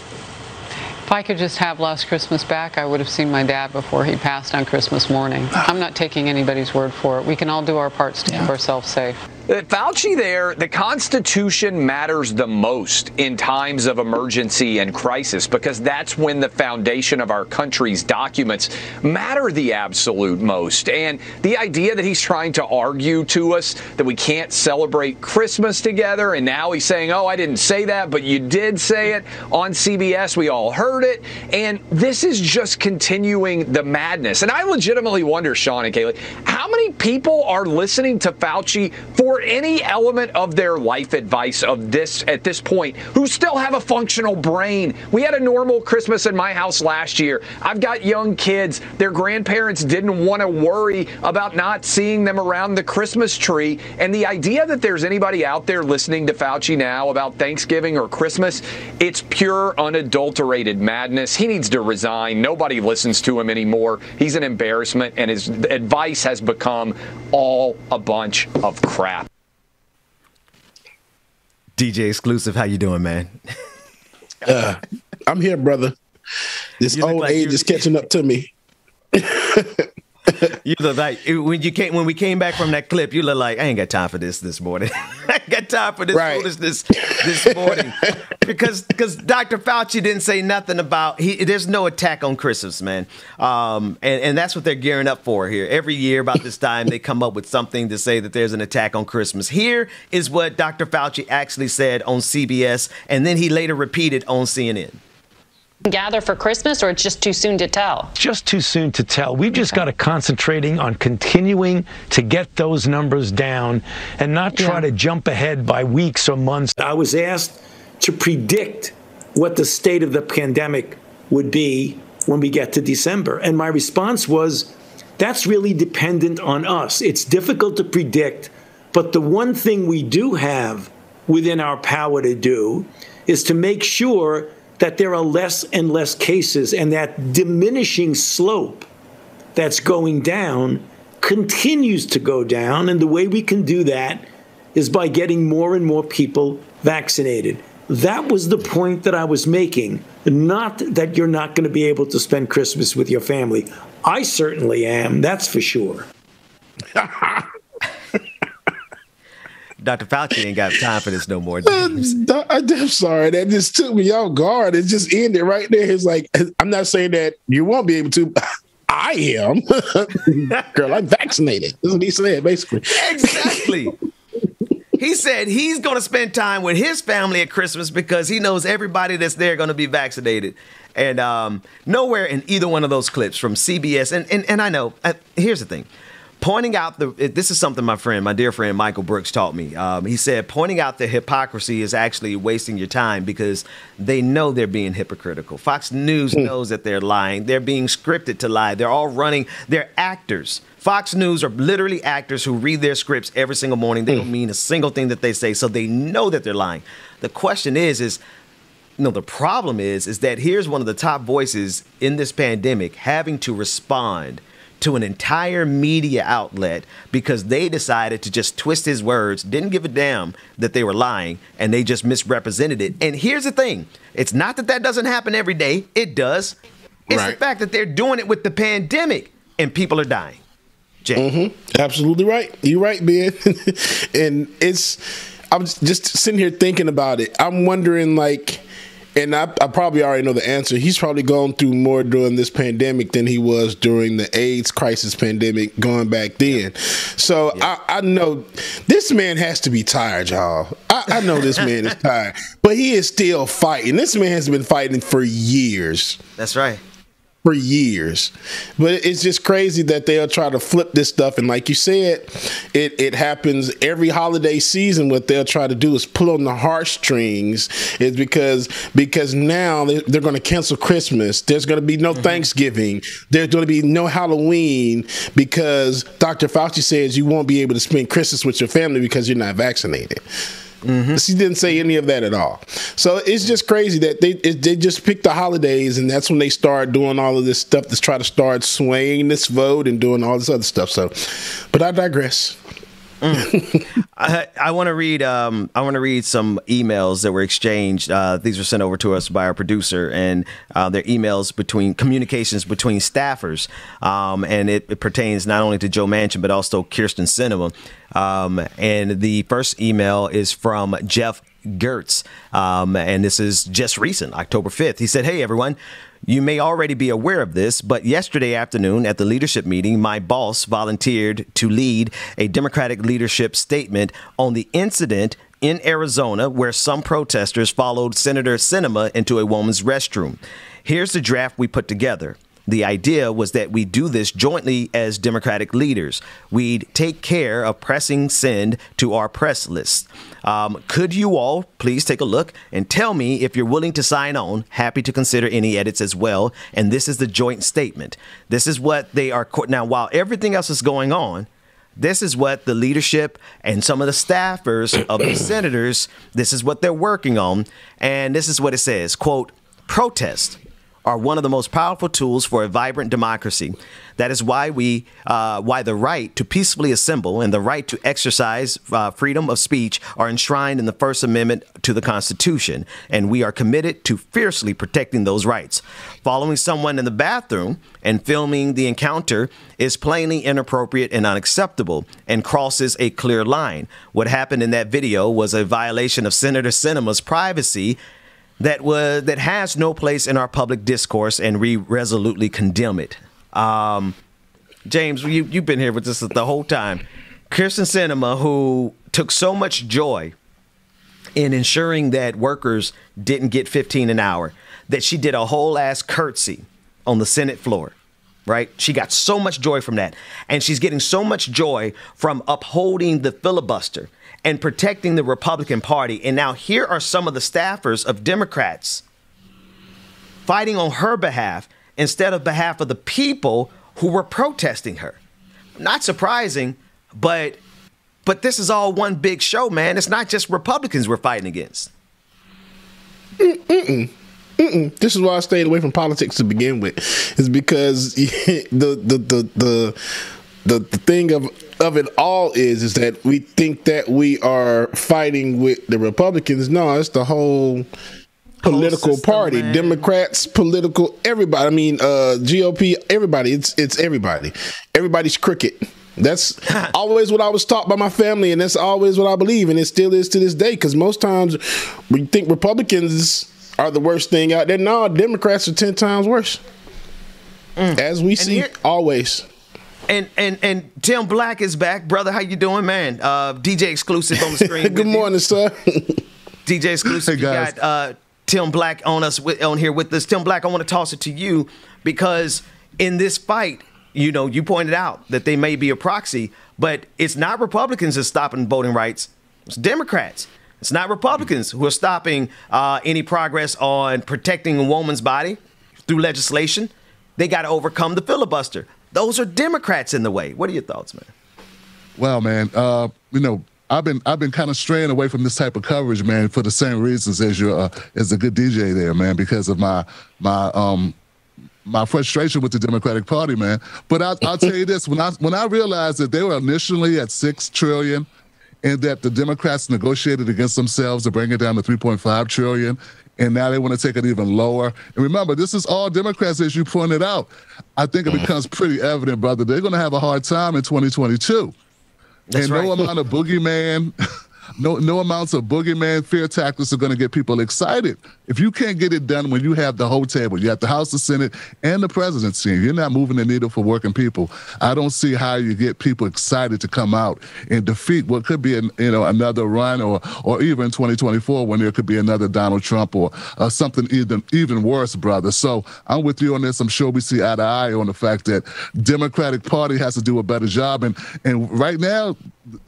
If I could just have last Christmas back, I would have seen my dad before he passed on Christmas morning. I'm not taking anybody's word for it. We can all do our parts to keep ourselves safe. Fauci there, the Constitution matters the most in times of emergency and crisis because that's when the foundation of our country's documents matter the absolute most. And the idea that he's trying to argue to us that we can't celebrate Christmas together, and now he's saying, oh, I didn't say that, but you did say it on CBS. We all heard it. And this is just continuing the madness. And I legitimately wonder, Sean and Kaylee, how many people are listening to Fauci for any element of their life advice of this at this point who still have a functional brain? We had a normal Christmas in my house last year. I've got young kids. Their grandparents didn't want to worry about not seeing them around the Christmas tree. And the idea that there's anybody out there listening to Fauci now about Thanksgiving or Christmas, it's pure unadulterated madness. He needs to resign. Nobody listens to him anymore. He's an embarrassment, and his advice has become all a bunch of crap. DJ Exclusive, how you doing, man? I'm here, brother. This old age is catching up to me. You look like when we came back from that clip, you look like I ain't got time for this morning. I ain't got time for this foolishness this morning because Dr. Fauci didn't say nothing about there's no attack on Christmas, man. And that's what they're gearing up for here. Every year about this time, they come up with something to say that there's an attack on Christmas. Here is what Dr. Fauci actually said on CBS, and then he later repeated on CNN. Gather for Christmas, or it's just too soon to tell? Just too soon to tell. We've just got to concentrating on continuing to get those numbers down and not try to jump ahead by weeks or months. I was asked to predict what the state of the pandemic would be when we get to December. And my response was, that's really dependent on us. It's difficult to predict, but the one thing we do have within our power to do is to make sure that there are less and less cases, and that diminishing slope that's going down continues to go down. And the way we can do that is by getting more and more people vaccinated. That was the point that I was making, not that you're not going to be able to spend Christmas with your family. I certainly am, that's for sure. Dr. Fauci ain't got time for this no more. I'm sorry. That just took me off guard. It just ended right there. It's like, I'm not saying that you won't be able to. I am. Girl, I'm vaccinated. That's what he said, basically. Exactly. He said he's going to spend time with his family at Christmas because he knows everybody that's there going to be vaccinated. And nowhere in either one of those clips from CBS. And I know, here's the thing. Pointing out this is something my dear friend Michael Brooks taught me. He said pointing out the hypocrisy is actually wasting your time because they know they're being hypocritical. Fox News knows that they're lying. They're being scripted to lie. They're all running. They're actors. Fox News are literally actors who read their scripts every single morning. They don't mean a single thing that they say, so they know that they're lying. The question is the problem is that here's one of the top voices in this pandemic having to respond to an entire media outlet because they decided to just twist his words, didn't give a damn that they were lying, and they just misrepresented it. And here's the thing. It's not that doesn't happen every day. It does. It's the fact that they're doing it with the pandemic and people are dying. Jay. Absolutely right. You're right, Ben. And I'm just sitting here thinking about it. I'm wondering, and I probably already know the answer. He's probably gone through more during this pandemic than he was during the AIDS crisis pandemic going back then. So I know this man has to be tired, y'all. I know this man is tired, but he is still fighting. This man has been fighting for years. That's right. For years. But it's just crazy that they'll try to flip this stuff. And like you said, it happens every holiday season. What they'll try to do is pull on the heartstrings is because now they're going to cancel Christmas. There's going to be no Thanksgiving. There's going to be no Halloween because Dr. Fauci says you won't be able to spend Christmas with your family because you're not vaccinated. She didn't say any of that at all. So it's just crazy that they just picked the holidays, and that's when they start doing all of this stuff to try to start swaying this vote and doing all this other stuff. So, but I digress. I want to read. I want to read some emails that were exchanged. These were sent over to us by our producer, and they're emails communications between staffers, and it pertains not only to Joe Manchin but also Kyrsten Sinema. And the first email is from Jeff Gertz, and this is just recent, October 5th. He said, "Hey everyone. You may already be aware of this, but yesterday afternoon at the leadership meeting, my boss volunteered to lead a Democratic leadership statement on the incident in Arizona where some protesters followed Senator Sinema into a woman's restroom. Here's the draft we put together. The idea was that we do this jointly as Democratic leaders. We'd take care of pressing send to our press list. Could you all please take a look and tell me if you're willing to sign on? Happy to consider any edits as well. And this is the joint statement. This is what they are. Now, while everything else is going on, this is what the leadership and some of the staffers of the senators, this is what they're working on. And this is what it says, quote, protest are one of the most powerful tools for a vibrant democracy. That is why why the right to peacefully assemble and the right to exercise freedom of speech are enshrined in the First Amendment to the Constitution, and we are committed to fiercely protecting those rights. Following someone in the bathroom and filming the encounter is plainly inappropriate and unacceptable and crosses a clear line. What happened in that video was a violation of Senator Sinema's privacy that has no place in our public discourse, and we resolutely condemn it." James, you've been here with us the whole time. Kyrsten Sinema, who took so much joy in ensuring that workers didn't get $15 an hour, that she did a whole ass curtsy on the Senate floor, right? She got so much joy from that. And she's getting so much joy from upholding the filibuster and protecting the Republican Party. And now here are some of the staffers of Democrats fighting on her behalf instead of behalf of the people who were protesting her. Not surprising, but this is all one big show, man. It's not just Republicans we're fighting against. This is why I stayed away from politics to begin with. Is because the thing of it all is that we think that we are fighting with the Republicans. No, it's the whole political system, party, man. Democrats, political, everybody. I mean, GOP, everybody. It's everybody. Everybody's cricket. That's always what I was taught by my family, and that's always what I believe, and it still is to this day. Because most times we think Republicans are the worst thing out there. No, Democrats are 10 times worse. As we see, always. And Tim Black is back, brother. How you doing, man? DJ Exclusive on the screen. Good morning, sir. DJ Exclusive, hey, you got Tim Black on here with us. Tim Black, I want to toss it to you because in this fight, you know, you pointed out that they may be a proxy, but it's not Republicans that's stopping voting rights. It's Democrats. It's not Republicans who are stopping any progress on protecting a woman's body through legislation. They got to overcome the filibuster. Those are Democrats in the way. What are your thoughts, man? Well, man, you know, I've been kind of straying away from this type of coverage, man, for the same reasons as as a good DJ there, man, because of my frustration with the Democratic Party, man. But I'll tell you this: when I realized that they were initially at $6 trillion, and that the Democrats negotiated against themselves to bring it down to $3.5 trillion. And now they want to take it even lower. And remember, this is all Democrats, as you pointed out. I think it becomes pretty evident, brother, they're going to have a hard time in 2022. That's right. No amount of boogeyman, no amounts of boogeyman fear tactics are going to get people excited. If you can't get it done when you have the whole table, you have the House, the Senate, and the presidency, and you're not moving the needle for working people, I don't see how you get people excited to come out and defeat what could be another run or even 2024 when there could be another Donald Trump or something even worse, brother. So I'm with you on this. I'm sure we see eye to eye on the fact that Democratic Party has to do a better job. And right now,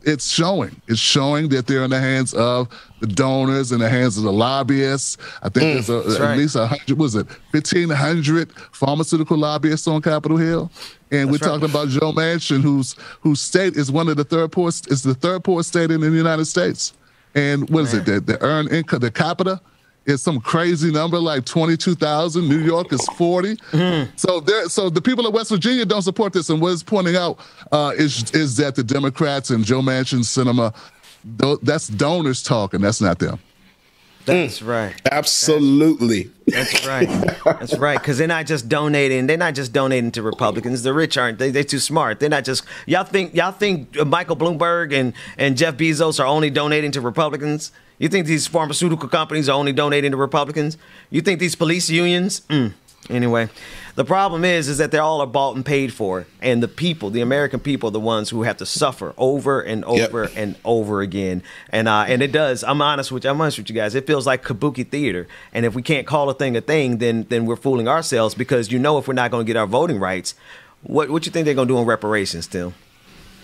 it's showing. It's showing that they're in the hands of the donors, in the hands of the lobbyists. I think there's at least 1,500 pharmaceutical lobbyists on Capitol Hill. And we're talking about Joe Manchin, whose state is one of the third poorest state in the United States. And what is it? The earned income, the capita is some crazy number like 22,000. New York is 40. Mm-hmm. So the people of West Virginia don't support this. And what it's pointing out is that the Democrats and Joe Manchin's cinema, that's donors talking. That's not them. That's right. Absolutely. That's right. That's right. Because they're not just donating. They're not just donating to Republicans. The rich aren't. They're too smart. They're not just. Y'all think Michael Bloomberg and Jeff Bezos are only donating to Republicans? You think these pharmaceutical companies are only donating to Republicans? You think these police unions? Anyway, the problem is that they all are bought and paid for, and the people, the American people, are the ones who have to suffer over and over and over again. And it does. I'm honest with you guys. It feels like kabuki theater. And if we can't call a thing, then we're fooling ourselves, because if we're not going to get our voting rights, what you think they're going to do on reparations, Tim?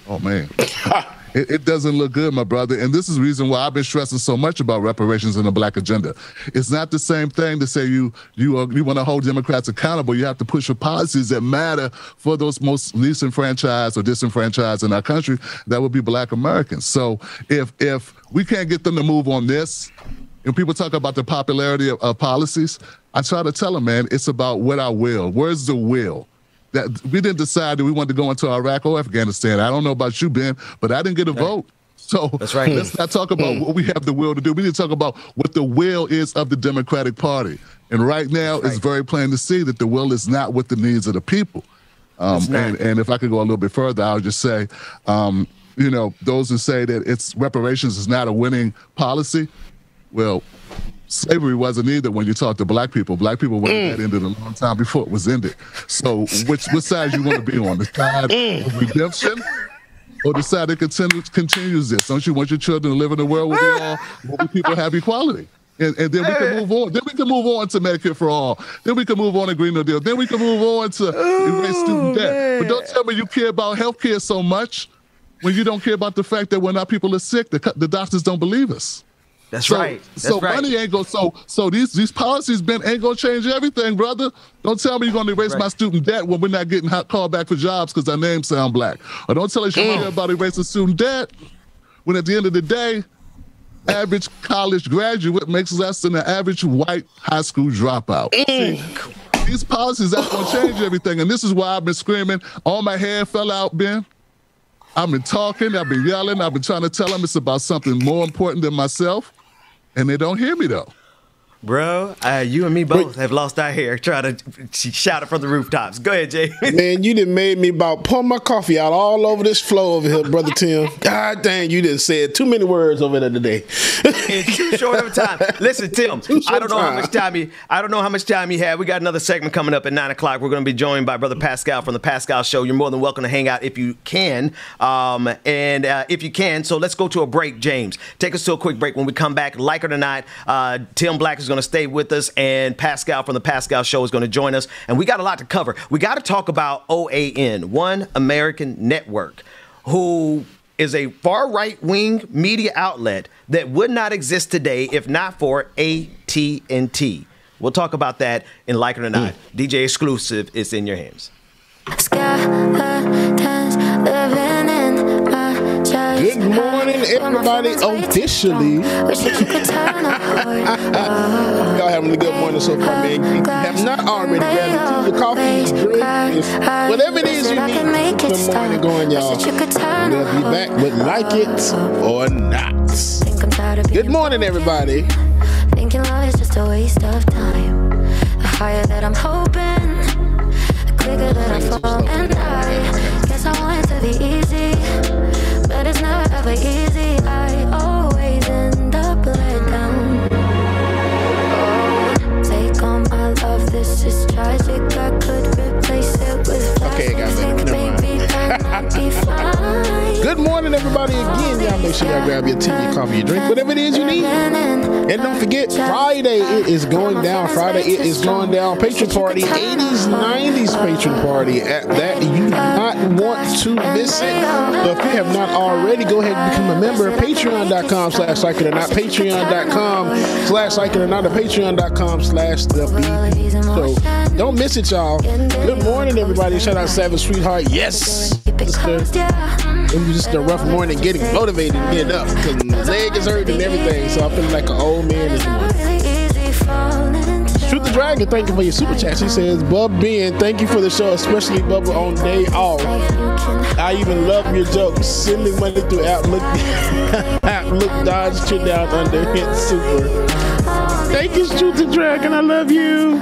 Oh man. It doesn't look good, my brother. And this is the reason why I've been stressing so much about reparations in the black agenda. It's not the same thing to say you want to hold Democrats accountable. You have to push for policies that matter for those most least enfranchised or disenfranchised in our country. That would be black Americans. So if we can't get them to move on this, and people talk about the popularity of policies, I try to tell them, man, it's about what I will. Where's the will? That we didn't decide that we wanted to go into Iraq or Afghanistan. I don't know about you, Ben, but I didn't get a vote. So that's right. Let's not talk about what we have the will to do. We need to talk about what the will is of the Democratic Party. And right now, it's very plain to see that the will is not with the needs of the people. And if I could go a little bit further, I would just say, those who say that reparations is not a winning policy, well, slavery wasn't either when you talk to black people. Black people wanted that ended a long time before it was ended. So which side you want to be on? The side of redemption or the side that continues this? Don't you want your children to live in a world where people have equality? And then we can move on. Then we can move on to Medicare for all. Then we can move on to Green New Deal. Then we can move on to erase student debt. But don't tell me you care about health care so much when you don't care about the fact that when our people are sick, the doctors don't believe us. That's right. Money ain't going. So these policies ain't gonna change everything, brother. Don't tell me you're gonna erase my student debt when we're not getting called back for jobs because our names sound black. Or don't tell us you care about erasing student debt when at the end of the day, average college graduate makes less than an average white high school dropout. See, these policies aren't gonna change everything, and this is why I've been screaming. All my hair fell out, Ben. I've been talking. I've been yelling. I've been trying to tell them it's about something more important than myself. And they don't hear me, though. Bro, you and me both have lost our hair trying to shout it from the rooftops. Go ahead, Jay. Man, you done made me about pour my coffee out all over this floor over here, Brother Tim. God dang, you done said too many words over there today. In too short of a time. Listen, Tim, I don't know how much time you have. We got another segment coming up at 9 o'clock. We're going to be joined by Brother Pascal from the Pascal Show. You're more than welcome to hang out if you can. If you can, so let's go to a break, James. Take us to a quick break. When we come back, like it or not, Tim Black is going to stay with us, and Pascal from the Pascal Show is going to join us. And we got a lot to cover. We got to talk about OAN, One American Network, who is a far right-wing media outlet that would not exist today if not for AT&T. We'll talk about that in Like It or Not. DJ Exclusive is in your hands. Good morning, everybody. Officially, y'all having a good morning so far, man. If you have not already grabbed your coffee, drink, whatever it is you need. Good morning, going, y'all. We'll be back with Like It or Not. Good morning, everybody. Thinking love is just a waste of time. The higher that I'm hoping, the quicker that I fall. And I guess I want it to be easy, but it's never ever easy. I always end up let down. Oh, take all my love, this is tragic. I could replace it with okay, guys. Good morning, everybody. Again, y'all make sure y'all grab your tea, your coffee, your drink, whatever it is you need. And don't forget, Friday it is going down. Patron party, 80s, 90s patron party. At that, you do not want to miss it. So if you have not already, go ahead and become a member of Patreon.com/LikeItOrNot, Patreon.com/LikeItOrNot, or Patreon.com/TheBeat. So don't miss it, y'all. Good morning, everybody. Shout out Savage Sweetheart. Yes. It was just a rough morning getting motivated and getting up because my leg is hurting and everything, so I feel like an old man this morning. Shoot the Dragon, thank you for your super chat. She says, Bub Ben, thank you for the show, especially Bubba on day off. I even love your jokes. Sending money through Outlook, Dodge, Chin Down Under, hit super. Thank you, Shoot the Dragon. I love you.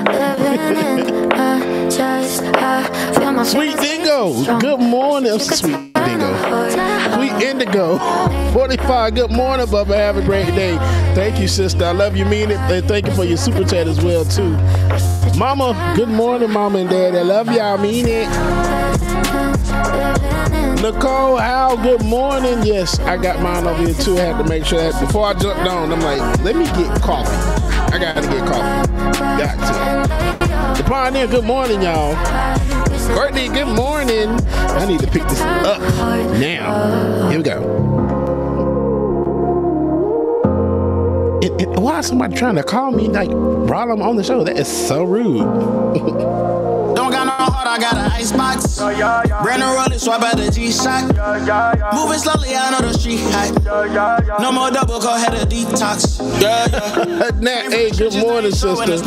Sweet Dingo, good morning. Sweet Dingo. Sweet Indigo, 45. Good morning, Bubba. Have a great day. Thank you, sister. I love you, mean it. And thank you for your super chat as well, too. Mama, good morning, Mama and Dad. I love y'all, mean it. Nicole, Al, good morning. Yes, I got mine over here, too. I had to make sure that before I jumped on, I'm like, let me get coffee. I got to get coffee. Got to. The Pioneer, good morning, y'all. Courtney, good morning. I need to pick this up now. Here we go. Why is somebody trying to call me like while I'm on the show? That is so rude. Don't got no heart, I got an icebox. Brand new roller, swipe at the G-Shock. Moving slowly, I know the street hot. No more double, go ahead and detox. Nat, hey, good morning, sister.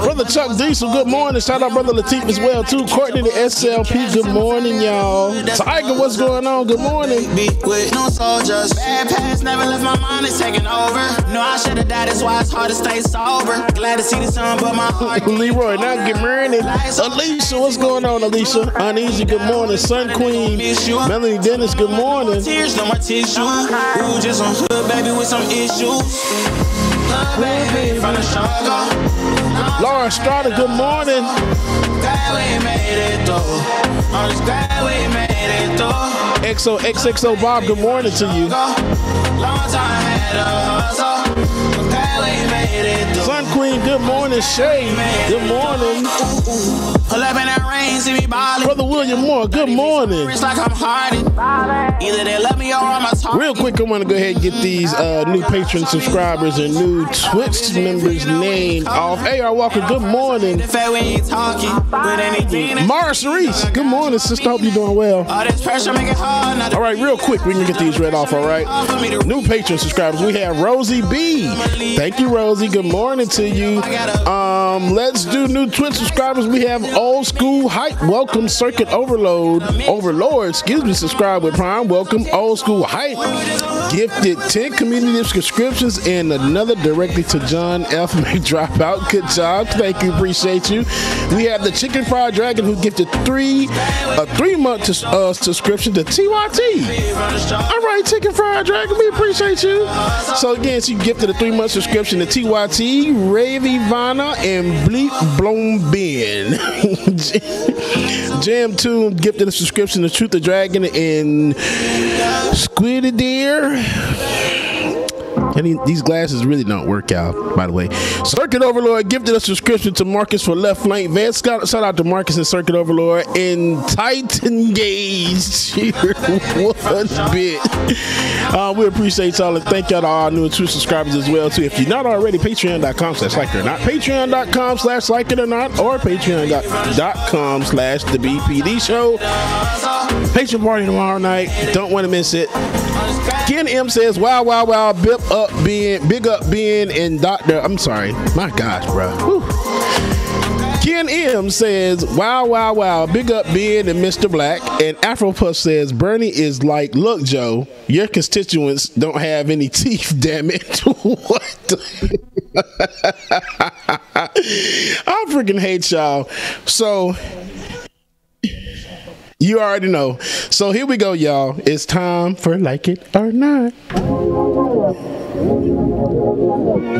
Brother Chuck Diesel, good morning. Shout out Brother Letitia as well, too. Courtney, the SLP, good morning, y'all. Tiger, what's going on? Good morning. With no soldiers. Bad past never left my mind, it's taking over. No, I should have died, that's why it's hard to stay sober. Glad to see the sun, but my heart. Leroy, now good morning. Alicia, what's going on, Alicia? Uneasy, good morning. Sun Queen, Melanie Dennis, good morning. Tears, no more tissue. Ooh, just some hood baby with some issues. Baby from the struggle. Laura Strada, good morning. Glad we made it though. I'm just glad we made it though. XOXXO Bob, good morning to you. Long time had a hustle. Glad we made it though. Sun Queen, good morning. Shay, good morning. Pull up in that rain, see me ballin'. Brother William Moore, good morning. It's like I'm hardin'. Either they love me or I'm a target. Real quick, I want to go ahead and get these new patron subscribers and new Twitch members named off. A.R. Walker, good morning. Mara Cerise, good morning, sister. Hope you're doing well. All right, real quick, we can get these read off, all right? New patron subscribers. We have Rosie B. Thank you, Rosie. Good morning to you. Let's do new Twitch subscribers. We have Old School Hype. Welcome, Circuit Overlord, excuse me, subscribe with Prime. Welcome, Old School Hype. Gifted 10 community subscriptions and another directly to John F. May drop out. Good job. Thank you. Appreciate you. We have the Chicken Fried Dragon who gifted a 3-month subscription to TYT. All right, Chicken Fried Dragon, we appreciate you. So again, she gifted a 3-month subscription to TYT, Ravy Vanna, and Bleep Blom Ben. Jam 2 gifted a subscription to Truth the Dragon and Squiddy Deer. And these glasses really don't work out, by the way. Circuit Overlord gifted a subscription to Marcus for Left Flank Vets. Shout out to Marcus and Circuit Overlord. And Titan Gauge here one bit. We appreciate y'all and thank y'all to all new and true subscribers as well, too. If you're not already, patreon.com/likeItOrNot, patreon.com/likeItOrNot, or patreon.com/the BPD show. Patreon party tomorrow night. Don't want to miss it. Ken M says, wow, big up Ben and Dr. I'm sorry. My gosh, bro. Whew. Ken M says, wow, big up Ben and Mr. Black. And Afropuff says, Bernie is like, look, Joe, your constituents don't have any teeth, damn it. What? I freaking hate y'all. So you already know. So here we go, y'all. It's time for Like It or Not.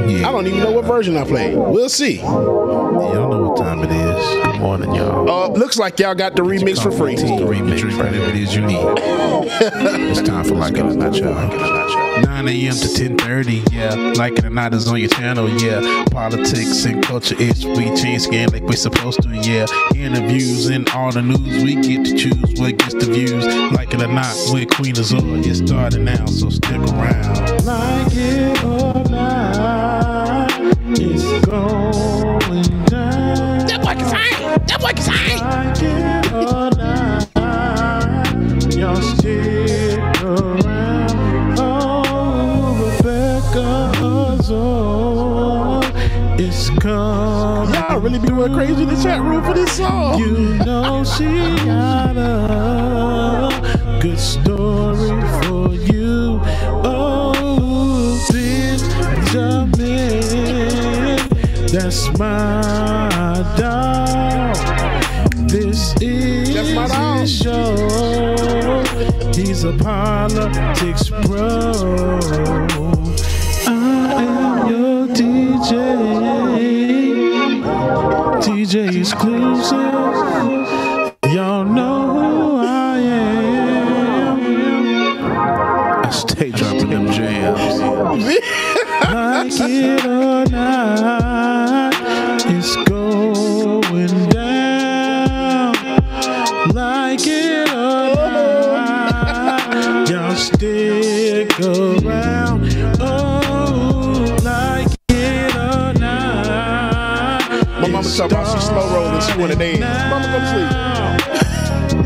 Yeah. I don't even know what version I played. We'll see. Y'all know what time it is. Good morning, y'all. Looks like y'all got the remix for free. The remix, whatever it is you need. It's time for Like It or Not, y'all. 9 a.m. to 10:30, yeah. Like It or Not is on your channel, yeah. Politics and culture is we change scan like we're supposed to, yeah. Interviews and all the news, we get to choose what gets the views. Like It or Not with Queen Azor, it's starting now, so stick around. Like it or not, it's going down. That boy can sing. That boy can sing. Like it or not, y'all stick around. Oh, Rebecca Azor. It's come. Y'all really be going crazy in the chat room for this song. You know she got a good story for you. Oh, Benjamin, that's my dog. This is his show. He's a politics bro. I am your DJ. DJ exclusive. Y'all know who I am. I stay dropping them jams. Like it or not, it's going down. Like it or not, y'all stick around. Oh, like it or not. My mama talking about she slow rolling, she wanna dance. Mama, go to sleep.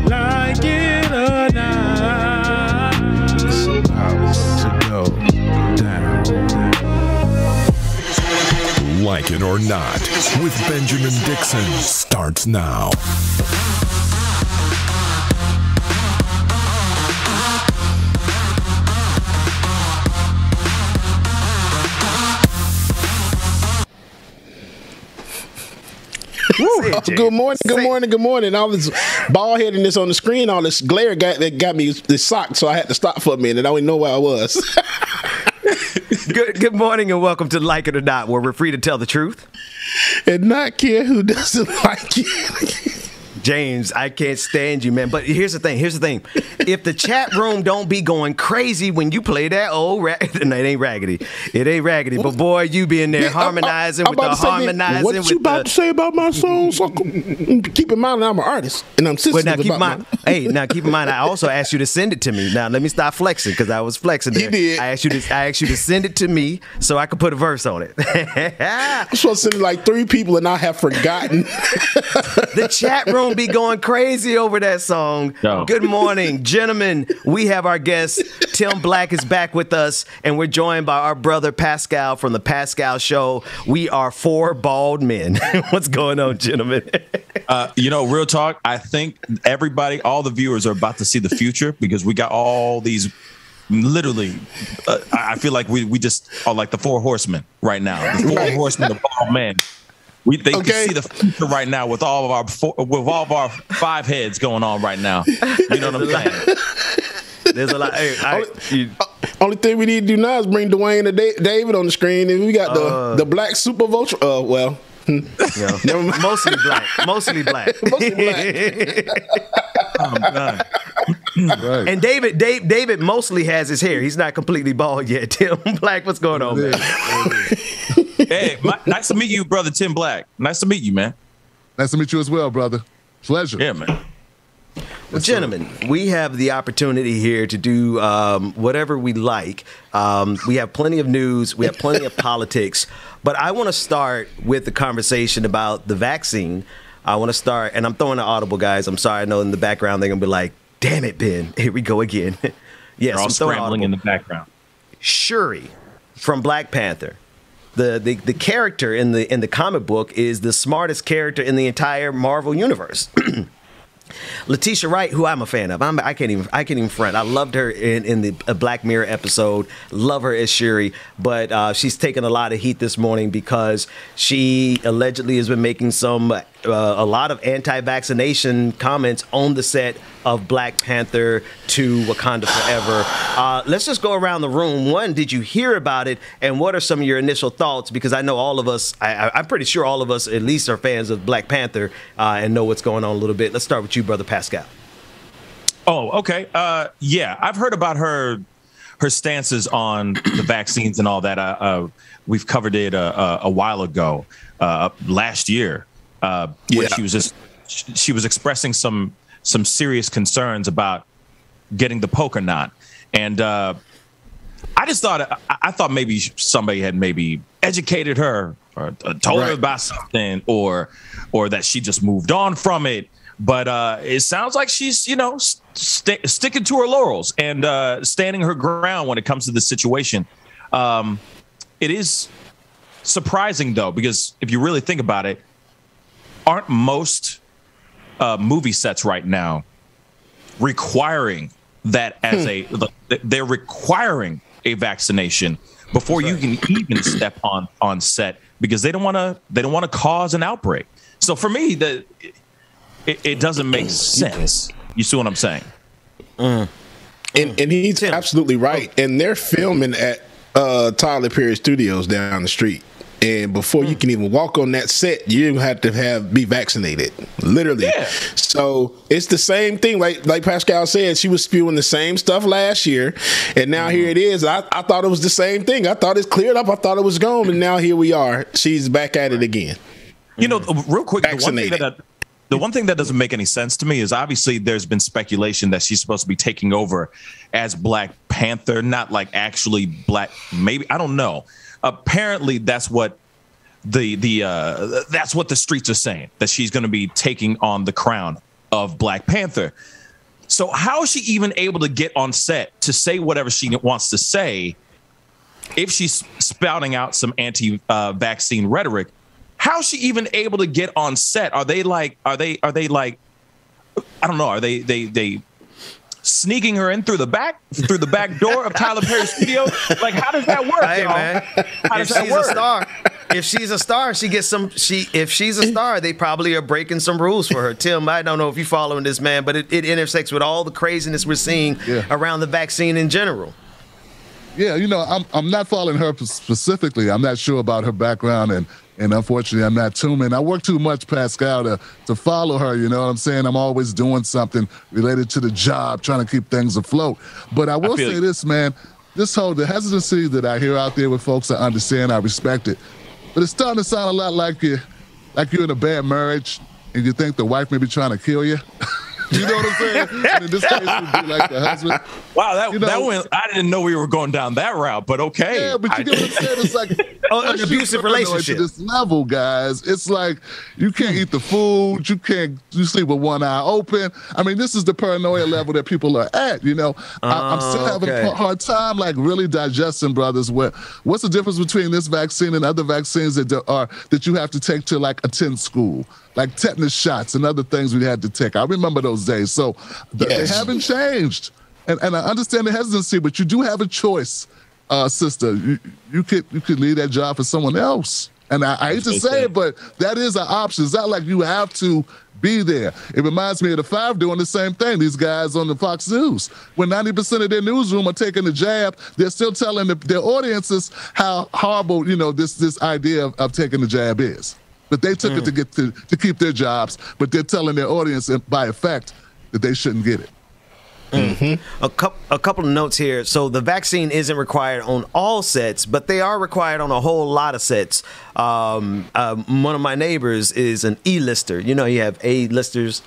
Like it or not, it's about to go down. Like It or Not with Benjamin Dixon starts now. Good morning. All this bald headedness on the screen, all this glare got me this sock, so I had to stop for a minute. I didn't know where I was. Good morning and welcome to Like It or Not, where we're free to tell the truth and not care who doesn't like you. James, I can't stand you, man. But here's the thing. If the chat room don't be going crazy when you play that old no, it ain't raggedy. It ain't raggedy. But boy, you be in there harmonizing with the harmonizing. What you about to say about my song? So keep in mind I'm an artist and I'm sensitive about my... Hey, now keep in mind I also asked you to send it to me. Now let me stop flexing because I was flexing there. You did. I asked you to send it to me so I could put a verse on it. I'm supposed to send it like 3 people and I have forgotten. The chat room be going crazy over that song. No. Good morning, gentlemen. We have our guest, Tim Black, is back with us, and we're joined by our brother Pascal from the Pascal Show. We are 4 bald men. What's going on, gentlemen? Real talk, I think everybody, all the viewers are about to see the future because we got all these literally, I feel like we just are like the 4 horsemen right now. The 4 horsemen of bald men. They can see the future right now with all of our 5 heads going on right now. You know what I'm saying? There's a lot. Only thing we need to do now is bring Dwayne and David on the screen, and we got the black super vulture. Mostly black. Mostly black. Right. And David mostly has his hair. He's not completely bald yet. Tim Black, what's going on, man? Hey, nice to meet you, brother Tim Black. Nice to meet you, man. Nice to meet you as well, brother. Pleasure. Yeah, man. Well, gentlemen, we have the opportunity here to do whatever we like. We have plenty of news. We have plenty of politics. But I want to start with the conversation about the vaccine. I want to start, and I'm throwing an audible, guys. I'm sorry. I know in the background they're going to be like, damn it, Ben. Here we go again. Yes, they're all scrambling in the background. Shuri from Black Panther. The character in the comic book is the smartest character in the entire Marvel universe. Letitia Wright, who I'm a fan of, I can't even front. I loved her in the Black Mirror episode. Love her as Shuri, but she's taken a lot of heat this morning because she allegedly has been making a lot of anti-vaccination comments on the set of Black Panther 2 Wakanda Forever. Let's just go around the room. One, did you hear about it? And what are some of your initial thoughts? Because I know all of us, I'm pretty sure all of us at least are fans of Black Panther and know what's going on a little bit. Let's start with you, Brother Pascal. Oh, okay. Yeah, I've heard about her stances on the vaccines and all that. We've covered it a while ago, last year, where she was expressing some serious concerns about getting the poker knot. And I thought maybe somebody had maybe educated her or told her about something or that she just moved on from it. But it sounds like she's, sticking to her laurels and standing her ground when it comes to this situation. It is surprising, though, because if you really think about it, aren't most movie sets right now requiring that as they're requiring a vaccination before you can even step on set, because they don't want to cause an outbreak. So for me, it doesn't make sense. You see what I'm saying? And he's absolutely right. And they're filming at Tyler Perry Studios down the street. And before you can even walk on that set, you have to be vaccinated, literally. Yeah. So it's the same thing. Like Pascal said, she was spewing the same stuff last year, and now here it is. I thought it was the same thing. I thought it's cleared up. I thought it was gone, and now here we are. She's back at it again. You know, real quick, the one thing that doesn't make any sense to me is obviously there's been speculation that she's supposed to be taking over as Black Panther, not like actually Black. Maybe, I don't know. Apparently, that's what that's what the streets are saying, that she's going to be taking on the crown of Black Panther. So how is she even able to get on set to say whatever she wants to say if she's spouting out some anti-vaccine rhetoric? How is she even able to get on set? Are they like I don't know, are they sneaking her in through the back door of Tyler Perry Studio? Like, how does that work? Hey, man. How does that work? If she's a star, she gets some. If she's a star, they probably are breaking some rules for her. Tim, I don't know if you're following this, man, but it intersects with all the craziness we're seeing around the vaccine in general. Yeah, you know, I'm not following her specifically. I'm not sure about her background, and unfortunately, I'm not tuned in. I work too much, Pascal, to follow her. You know what I'm saying? I'm always doing something related to the job, trying to keep things afloat. But I will say this, man. The hesitancy that I hear out there with folks, I understand, I respect it. But it's starting to sound a lot like you're in a bad marriage and you think the wife may be trying to kill you. You know what I'm saying? And in this case, it would be like the husband. Wow, that went. I didn't know we were going down that route, but okay. Yeah, but you get what I'm saying? It's like an abusive relationship. To this level, guys, it's like you can't eat the food. You sleep with one eye open. I mean, this is the paranoia level that people are at. You know, I'm still having a hard time, like, really digesting, brothers. What's the difference between this vaccine and other vaccines that you have to take to like attend school? Like tetanus shots and other things we had to take. I remember those days. So they haven't changed. And I understand the hesitancy, but you do have a choice, sister. You could leave that job for someone else. And I hate to say it, but that is an option. It's not like you have to be there. It reminds me of the Five doing the same thing. These guys on the Fox News, when 90% of their newsroom are taking the jab, they're still telling their audiences how horrible, you know, this idea of taking the jab is. But they took it to keep their jobs, but they're telling their audience by effect that they shouldn't get it. Mm-hmm. A couple of notes here. So the vaccine isn't required on all sets, but they are required on a whole lot of sets. One of my neighbors is an E-lister. You know, you have A-listers.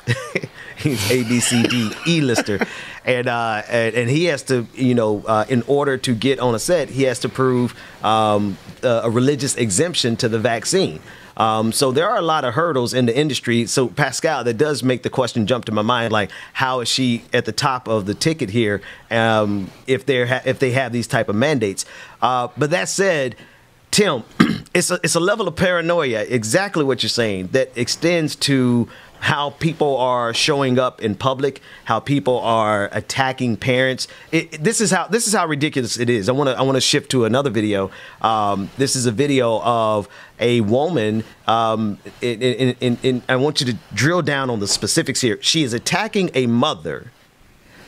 He's A, B, C, D, E-lister. And he has to, you know, in order to get on a set, he has to prove a religious exemption to the vaccine. So there are a lot of hurdles in the industry. So Pascal, that does make the question jump to my mind, like, how is she at the top of the ticket here if they have these type of mandates? But that said, Tim, it's a level of paranoia, exactly what you're saying, that extends to how people are showing up in public, how people are attacking parents. This is how ridiculous it is. I want to shift to another video. This is a video of a woman. I want you to drill down on the specifics here. She is attacking a mother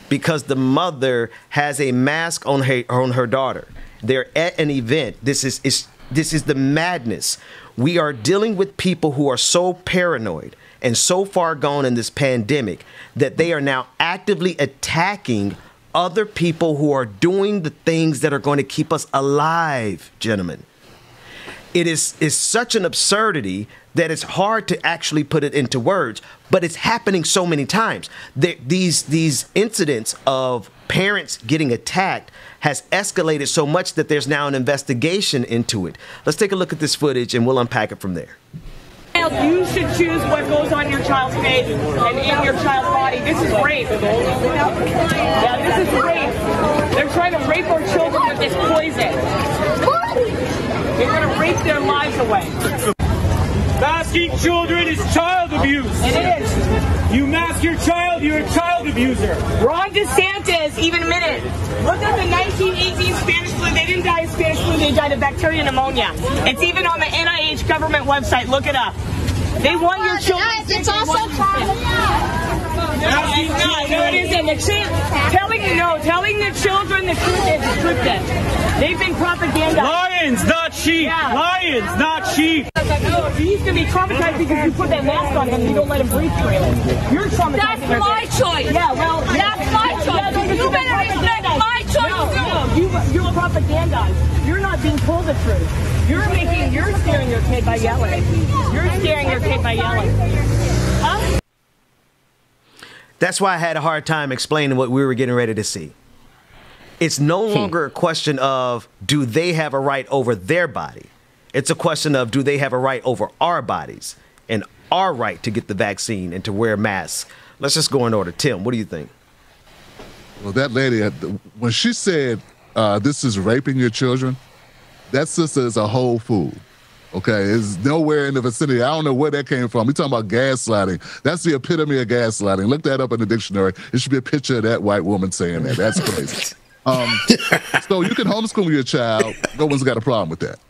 because the mother has a mask on her daughter. They're at an event. This is the madness. We are dealing with people who are so paranoid and so far gone in this pandemic that they are now actively attacking other people who are doing the things that are going to keep us alive, gentlemen. It is such an absurdity that it's hard to actually put it into words, but it's happening so many times. These incidents of parents getting attacked has escalated so much that there's now an investigation into it. Let's take a look at this footage and we'll unpack it from there. You should choose what goes on your child's face and in your child's body. This is rape. Yeah, this is rape. They're trying to rape our children with this poison. They're going to rape their lives away. Masking children is child abuse. It is. You mask your child, you're a child abuser. Ron DeSantis even admitted. Look at the 1918 Spanish flu. They didn't die of Spanish flu. They died of bacteria pneumonia. It's even on the NIH government website. Look it up. They want your children. It's also telling the children the truth is encrypted. They've been propagandized. Lions, not sheep. Yeah. Lions, not sheep. He's going to be traumatized because you put that mask on him and you don't let him breathe freely. You're traumatized. That's my choice. Yeah, well, that's my choice. You better respect my choice. You're propagandized. You're not being told the truth. You're scaring your kid by yelling. You're scaring your kid by yelling. Huh? That's why I had a hard time explaining what we were getting ready to see. It's no longer a question of do they have a right over their body. It's a question of do they have a right over our bodies and our right to get the vaccine and to wear masks. Let's just go in order. Tim, what do you think? Well, that lady, when she said this is raping your children, that sister is a whole fool. Okay, it's nowhere in the vicinity. I don't know where that came from. We're talking about gaslighting. That's the epitome of gaslighting. Look that up in the dictionary. It should be a picture of that white woman saying that. That's crazy. So you can homeschool your child. No one's got a problem with that.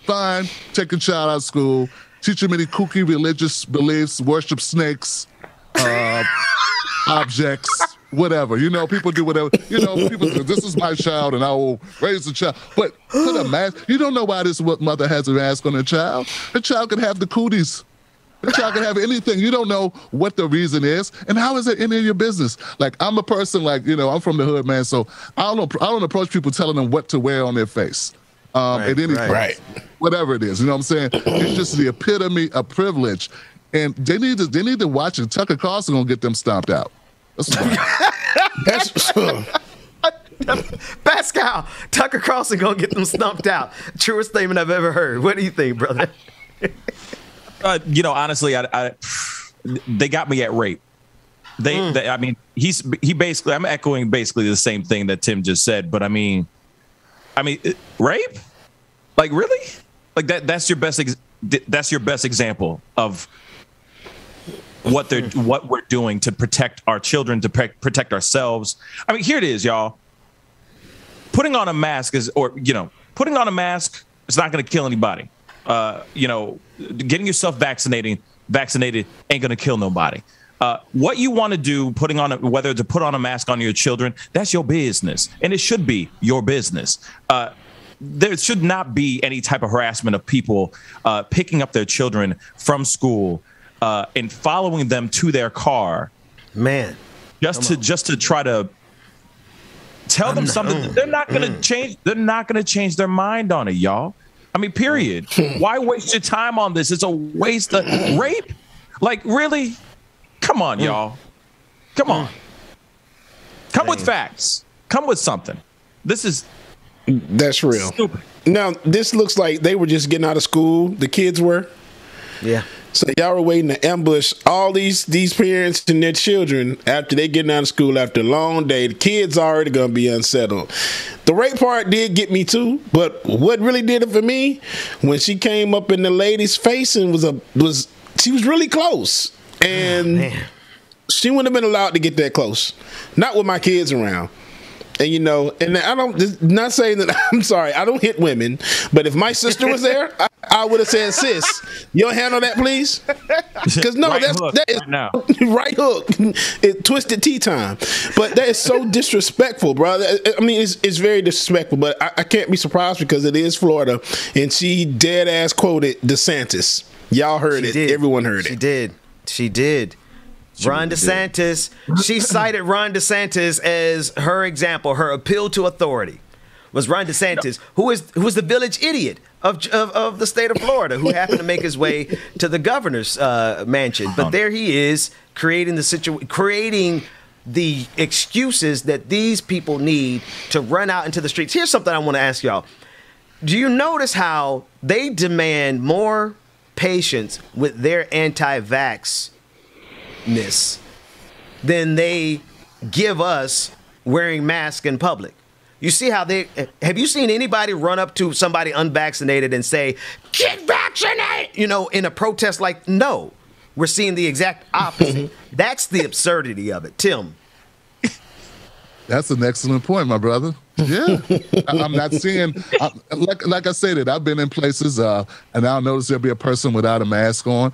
Fine, take your child out of school, teach them any kooky religious beliefs, worship snakes, objects, whatever. You know, people do whatever. You know, people do, this is my child and I will raise the child. But put a mask. You don't know why this mother has a mask on her child. Her child can have the cooties. Her child can have anything. You don't know what the reason is. And how is it any of your business? Like, I'm a person, like, you know, I'm from the hood, man. So I don't approach people telling them what to wear on their face. At any point, whatever it is. You know what I'm saying? It's just the epitome of privilege. And they need to watch it. Tucker Carlson gonna get them stomped out. Pascal, Tucker Carlson gonna get them stumped out. Truest statement I've ever heard. What do you think, brother? You know, honestly, they got me at rape. I mean, he basically. I'm echoing basically the same thing that Tim just said. But I mean, rape? Like, really? Like that's your best. That's your best example of what we're doing to protect our children, to protect ourselves. I mean, here it is, y'all. Putting on a mask is not going to kill anybody. Getting yourself vaccinated ain't going to kill nobody. What you want to do, whether to put on a mask on your children, that's your business, and it should be your business. There should not be any type of harassment of people picking up their children from school and following them to their car, man, just to try to tell them something that they're not going to change. They're not going to change their mind on it, y'all. I mean, period. Why waste your time on this? It's a waste of rape. Like, really? Come on, y'all. Come on. Come with facts. Come with something. That's real. Stupid. Now, this looks like they were just getting out of school. The kids were. Yeah. So y'all were waiting to ambush all these parents and their children after they getting out of school after a long day. The kids already gonna be unsettled. The rape part did get me too, but what really did it for me when she came up in the lady's face and she was really close, and she wouldn't have been allowed to get that close. Not with my kids around. And and not saying that I'm sorry, I don't hit women, but if my sister was there, I would have said, sis, you'll handle that, please? Because no, that is right hook, twisted tea time. But that is so disrespectful, brother. I mean, it's very disrespectful, but I can't be surprised because it is Florida, and she dead ass quoted DeSantis. Y'all heard it. Everyone heard it. She did. Ron DeSantis, she cited Ron DeSantis as her example, her appeal to authority was Ron DeSantis, who is the village idiot of the state of Florida, who happened to make his way to the governor's mansion. But there he is creating the excuses that these people need to run out into the streets. Here's something I want to ask y'all. Do you notice how they demand more patience with their anti-vax than they give us wearing masks in public? You see how have you seen anybody run up to somebody unvaccinated and say, get vaccinated? vaccinate, in a protest like, no, we're seeing the exact opposite. That's the absurdity of it. Tim. That's an excellent point, my brother. Yeah. I'm not seeing, like I said, I've been in places and I'll notice there'll be a person without a mask on.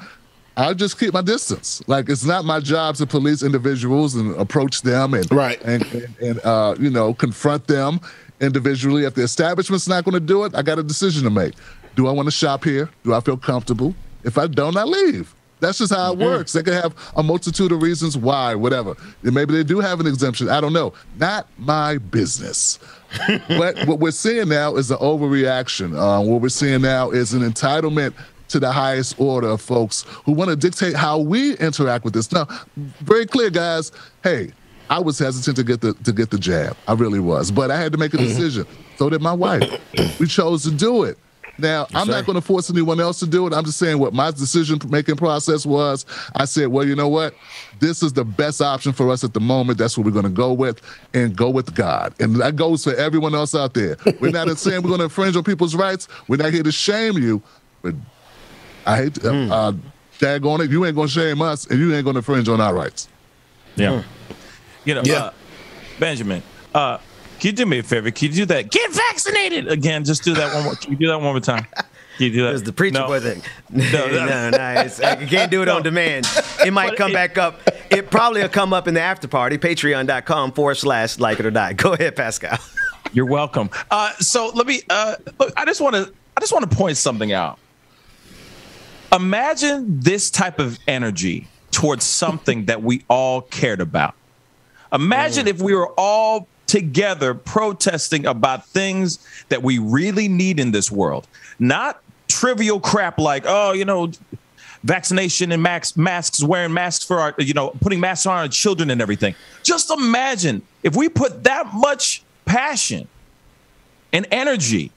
I'll just keep my distance. Like, it's not my job to police individuals and approach them and confront them individually. If the establishment's not going to do it, I got a decision to make. Do I want to shop here? Do I feel comfortable? If I don't, I leave. That's just how it works. They can have a multitude of reasons why, whatever. And maybe they do have an exemption. I don't know. Not my business. But what we're seeing now is an overreaction. What we're seeing now is an entitlement to the highest order of folks who want to dictate how we interact with this. Now, very clear, guys. Hey, I was hesitant to get the jab. I really was. But I had to make a decision. So did my wife. We chose to do it. Now, I'm not going to force anyone else to do it. I'm just saying what my decision-making process was. I said, well, you know what? This is the best option for us at the moment. That's what we're going to go with, and go with God. And that goes for everyone else out there. We're not saying we're going to infringe on people's rights. We're not here to shame you. But I hate to daggone it. You ain't going to shame us, and you ain't going to infringe on our rights. Yeah. Benjamin, can you do me a favor? Can you do that? Get vaccinated again. Just do that one more. Can you do that one more time? Can you do that? It's the preacher boy thing. No. You can't do it on demand. It might come back up. It probably will come up in the after party. Patreon.com/like it or die. Go ahead, Pascal. You're welcome. So let me. Look, I just want to point something out. Imagine this type of energy towards something that we all cared about. Imagine if we were all together protesting about things that we really need in this world, not trivial crap like, vaccination and masks, wearing masks for our, putting masks on our children and everything. Just imagine if we put that much passion and energy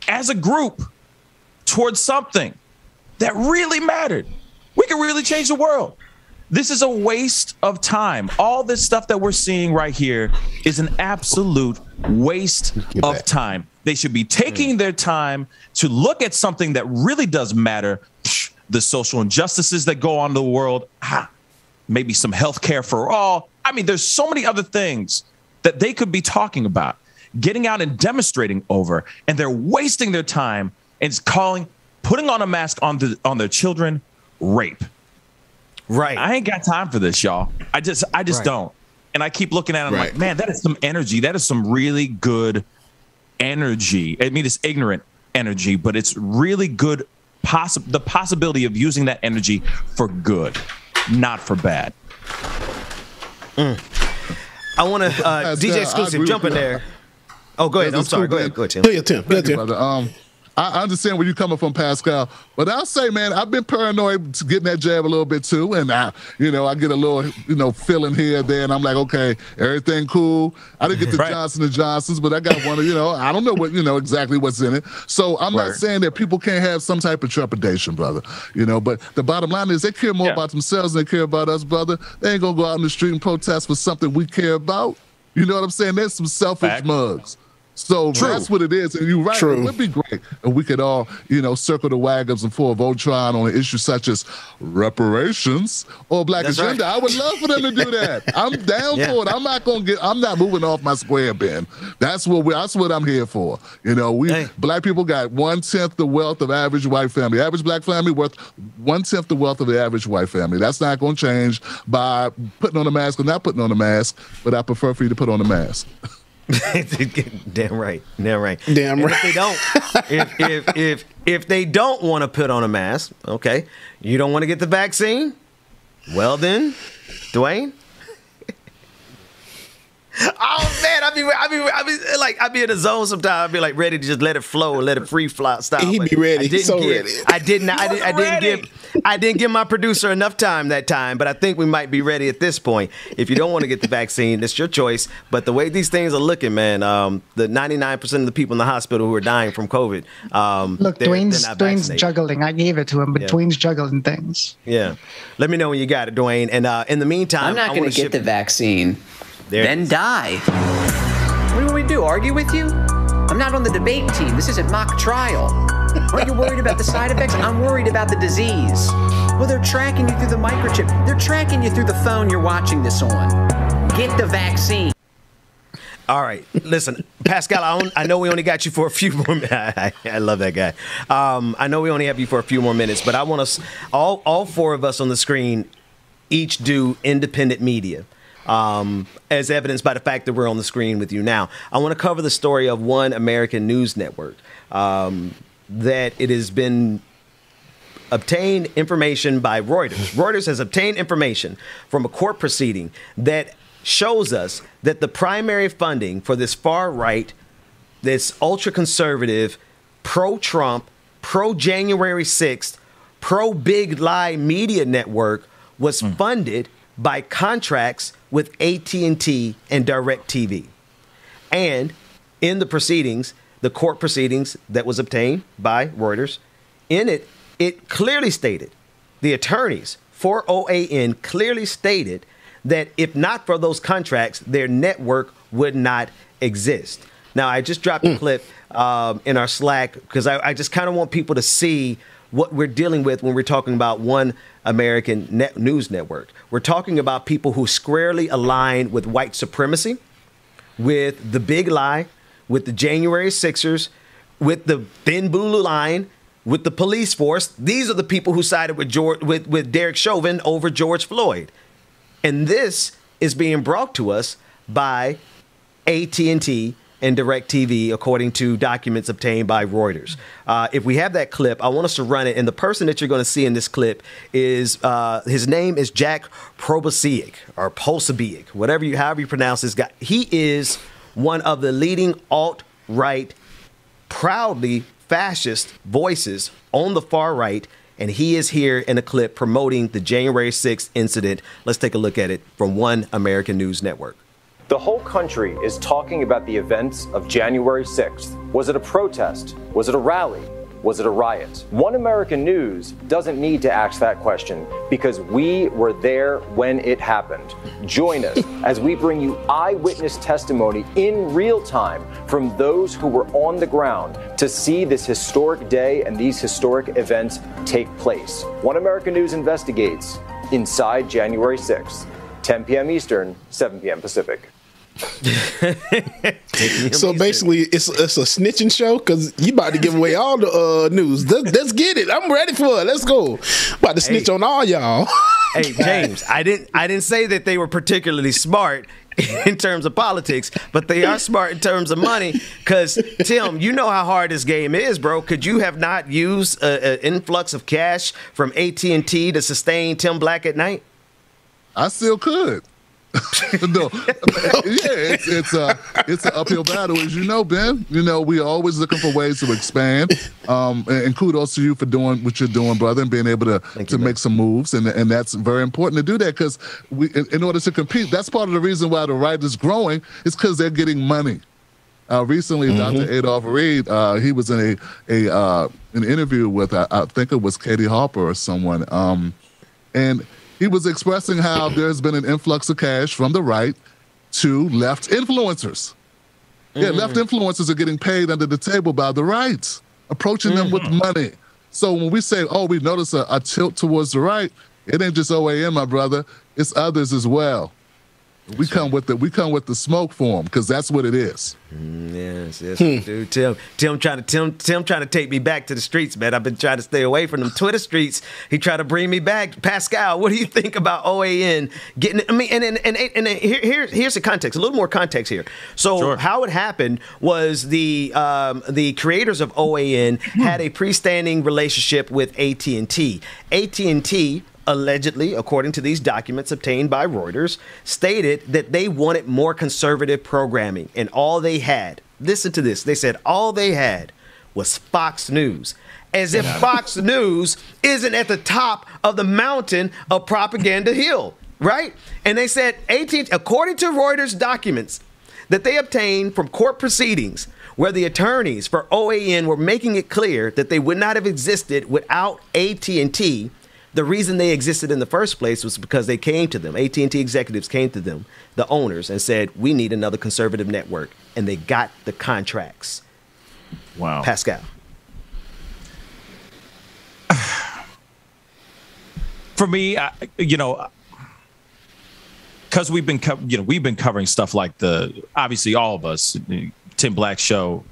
as a group towards something that really mattered. We could really change the world. This is a waste of time. All this stuff that we're seeing right here is an absolute waste of time. They should be taking their time to look at something that really does matter. The social injustices that go on in the world, maybe some health care for all. I mean, there's so many other things that they could be talking about, getting out and demonstrating over, and they're wasting their time and putting on a mask on their children, rape. Right. I ain't got time for this, y'all. I just don't. And I keep looking at it, I'm like, man, that is some energy. That is some really good energy. I mean, it's ignorant energy, but it's really good. The possibility of using that energy for good, not for bad. I want to DJ Exclusive jump in there. Oh, go ahead. I'm sorry. Go ahead, Tim. Go ahead, Tim. I understand where you're coming from, Pascal, but I'll say, man, I've been paranoid getting that jab a little bit too, and I get a little, feeling here, there, and I'm like, okay, everything cool. I didn't get the Johnson & Johnsons, but I got one. I don't know what, exactly what's in it. So I'm not saying that people can't have some type of trepidation, brother. But the bottom line is they care more about themselves than they care about us, brother. They ain't gonna go out in the street and protest for something we care about. You know what I'm saying? There's some selfish mugs. So that's what it is. And you're right. It would be great if we could all, circle the wagons and for a Voltron on an issue such as reparations or Black Agenda. Right. I would love for them to do that. I'm down for it. I'm not moving off my square, Ben. That's what I'm here for. Black people got 1/10 the wealth of average white family. Average black family worth 1/10 the wealth of the average white family. That's not going to change by putting on a mask or not putting on a mask, but I prefer for you to put on a mask. Damn right. If they don't, if they don't want to put on a mask, okay, you don't want to get the vaccine. Well then, Dwayne. Oh man, I'd be in the zone sometimes. I'd be like ready to just let it flow and let it free fly style. He'd be ready. I didn't give my producer enough time that time, but I think we might be ready at this point. If you don't want to get the vaccine, it's your choice. But the way these things are looking, man, the 99% of the people in the hospital who are dying from COVID. Look, Dwayne's juggling. I gave it to him, but Dwayne's juggling things. Yeah. Let me know when you got it, Dwayne. And in the meantime, I'm not going to get the vaccine. Then die. What do we do? Argue with you? I'm not on the debate team. This isn't mock trial. Aren't you worried about the side effects? I'm worried about the disease. Well, they're tracking you through the microchip. They're tracking you through the phone you're watching this on. Get the vaccine. All right. Listen, Pascal, I know we only got you for a few more minutes. I love that guy. I know we only have you for a few more minutes, but I want us, all four of us on the screen, each do independent media, as evidenced by the fact that we're on the screen with you now. I want to cover the story of one American news network, that it has been obtained information by Reuters. Reuters has obtained information from a court proceeding that shows us that the primary funding for this far right, this ultra conservative, pro-Trump, pro-January 6th, pro-big lie media network was funded by contracts with AT&T and DirecTV. And in the proceedings, the court proceedings that was obtained by Reuters, in it, it clearly stated, the attorneys for OAN clearly stated that if not for those contracts, their network would not exist. Now, I just dropped a clip in our Slack because I just kind of want people to see what we're dealing with when we're talking about one American news network. We're talking about people who squarely align with white supremacy, with the big lie, with the January 6ers, with the thin blue line, with the police force. These are the people who sided with Derek Chauvin over George Floyd. And this is being brought to us by AT&T and DirecTV, according to documents obtained by Reuters. If we have that clip, I want us to run it. And the person that you're going to see in this clip is, his name is Jack Posobiec, or Posobiec, however you pronounce this guy. He is one of the leading alt-right, proudly fascist voices on the far right, and he is here in a clip promoting the January 6th incident. Let's take a look at it from One American News Network. The whole country is talking about the events of January 6th. Was it a protest? Was it a rally? Was it a riot? One American News doesn't need to ask that question because we were there when it happened. Join us as we bring you eyewitness testimony in real time from those who were on the ground to see this historic day and these historic events take place. One American News investigates inside January 6th, 10 p.m. Eastern, 7 p.m. Pacific. So basically, it's a snitching show because you about to give away all the news. Let's get it. I'm ready for it. Let's go. About to snitch on all y'all. Hey James, I didn't say that they were particularly smart in terms of politics, but they are smart in terms of money. Because Tim, you know how hard this game is, bro. Could you have not used an influx of cash from AT&T to sustain Tim Black at night? I still could. No, yeah, it's an uphill battle, as you know, Ben. You know, we're always looking for ways to expand. And kudos to you for doing what you're doing, brother, and being able to make some moves. And that's very important to do that because in order to compete, that's part of the reason why the right is growing is because they're getting money. Recently, Dr. Adolph Reed, he was in an interview with I think it was Katie Harper or someone, and he was expressing how there's been an influx of cash from the right to left influencers. Yeah, left influencers are getting paid under the table by the right, approaching them with money. So when we say, oh, we notice a tilt towards the right, it ain't just OAN, my brother. It's others as well. We come with the smoke for them because that's what it is. Yes, we do. Tim trying to take me back to the streets, man. I've been trying to stay away from them Twitter streets. He tried to bring me back. Pascal, what do you think about OAN getting? I mean, and here's the context. A little more context here. So how it happened was the creators of OAN had a freestanding relationship with AT&T. AT&T allegedly, according to these documents obtained by Reuters, stated that they wanted more conservative programming, and all they had, listen to this, they said all they had was Fox News, as if Fox News isn't at the top of the mountain of propaganda hill, right? And they said, according to Reuters documents that they obtained from court proceedings, where the attorneys for OAN were making it clear that they would not have existed without AT&T. The reason they existed in the first place was because they came to them. AT&T executives came to them, the owners, and said, we need another conservative network. And they got the contracts. Wow. Pascal. For me, because we've been covering stuff like obviously all of us, Tim Black Show,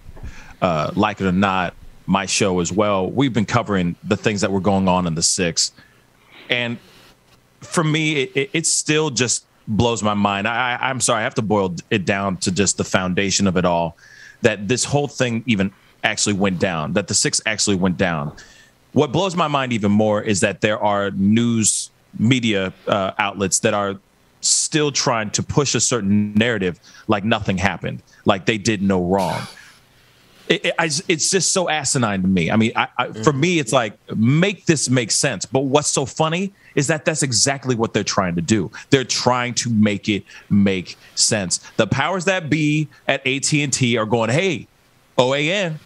Like It or Not, my show as well. We've been covering the things that were going on in the 6, and for me, it still just blows my mind. I'm sorry, I have to boil it down to just the foundation of it all. That this whole thing even actually went down. That the 6 actually went down. What blows my mind even more is that there are news media outlets that are still trying to push a certain narrative like nothing happened, like they did no wrong. It's just so asinine to me. I mean, for me, it's like, make this make sense. But what's so funny is that that's exactly what they're trying to do. They're trying to make it make sense. The powers that be at AT&T are going, hey, OAN,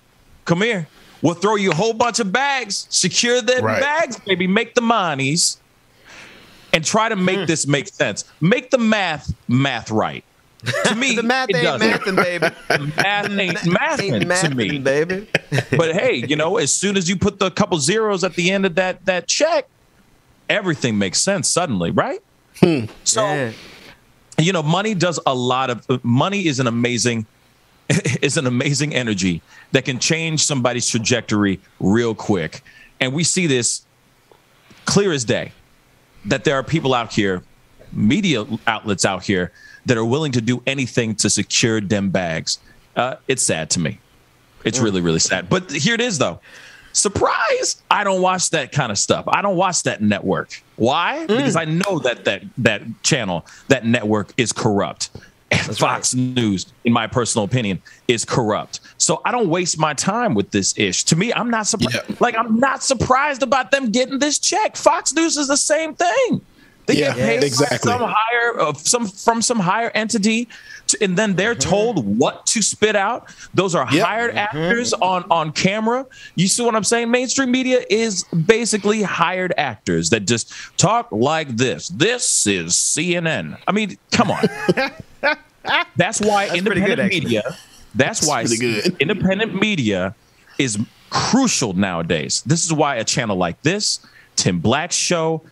come here. We'll throw you a whole bunch of bags. Secure the bags, baby. Make the monies. And try to make this make sense. Make the math right. To me, the math ain't mathin', baby. Math ain't mathin' to me, baby. But hey, as soon as you put the couple zeros at the end of that check, everything makes sense suddenly, right? So, money does a lot of. Money is an amazing energy that can change somebody's trajectory real quick, and we see this clear as day. That there are people out here, media outlets out here, that are willing to do anything to secure them bags. It's sad to me. It's really, really sad. But here it is, though. Surprise! I don't watch that kind of stuff. I don't watch that network. Why? Because I know that channel, that network is corrupt. And Fox News, in my personal opinion, is corrupt. So I don't waste my time with this ish. To me, I'm not surprised. Yeah. Like, I'm not surprised about them getting this check. Fox News is the same thing. They get paid from some higher entity, and then they're told what to spit out. Those are hired actors on camera. You see what I'm saying? Mainstream media is basically hired actors that just talk like this. This is CNN. I mean, come on. That's why independent media. That's why independent media is crucial nowadays. This is why a channel like this, Tim Black's show,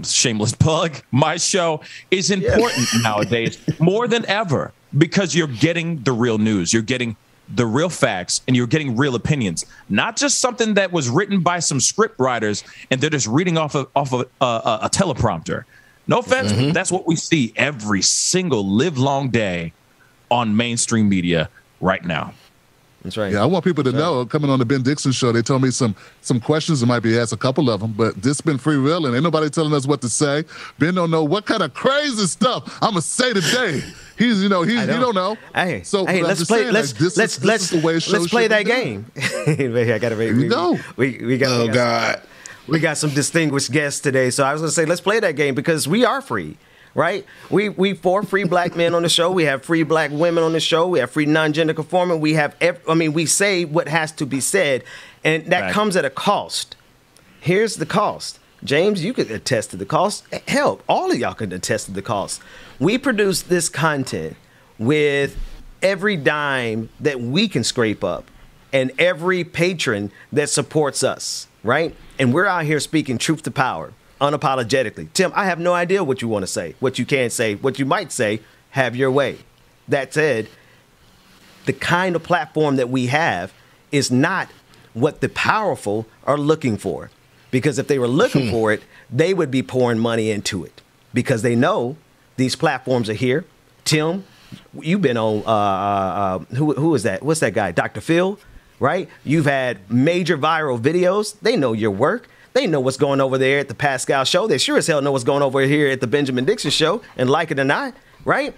shameless plug, my show, is important nowadays more than ever, because you're getting the real news, you're getting the real facts, and you're getting real opinions, not just something that was written by some script writers and they're just reading off of a teleprompter. No offense, but that's what we see every single live-long day on mainstream media right now. That's right. Yeah, I want people to know, coming on the Ben Dixon Show, they told me some questions that might be asked, a couple of them, but this been free will and ain't nobody telling us what to say. Ben don't know what kind of crazy stuff I'm going to say today. He don't know. Hey, so let's play. Let's play that game. I gotta we got some distinguished guests today, so I was gonna say let's play that game because we are free. Right? We 4 free black men on the show. We have free black women on the show. We have free non-gender conforming. We have, we say what has to be said, and that comes at a cost. Here's the cost. James, you could attest to the cost. Hell, all of y'all could attest to the cost. We produce this content with every dime that we can scrape up and every patron that supports us, right? And we're out here speaking truth to power. Unapologetically. Tim, I have no idea what you want to say, what you can say, what you might say. Have your way. That said, the kind of platform that we have is not what the powerful are looking for. Because if they were looking for it, they would be pouring money into it. Because they know these platforms are here. Tim, you've been on, who is that? What's that guy? Dr. Phil, right? You've had major viral videos. They know your work. They know what's going over there at the Pascal show. They sure as hell know what's going over here at the Benjamin Dixon show, and like it or not, right?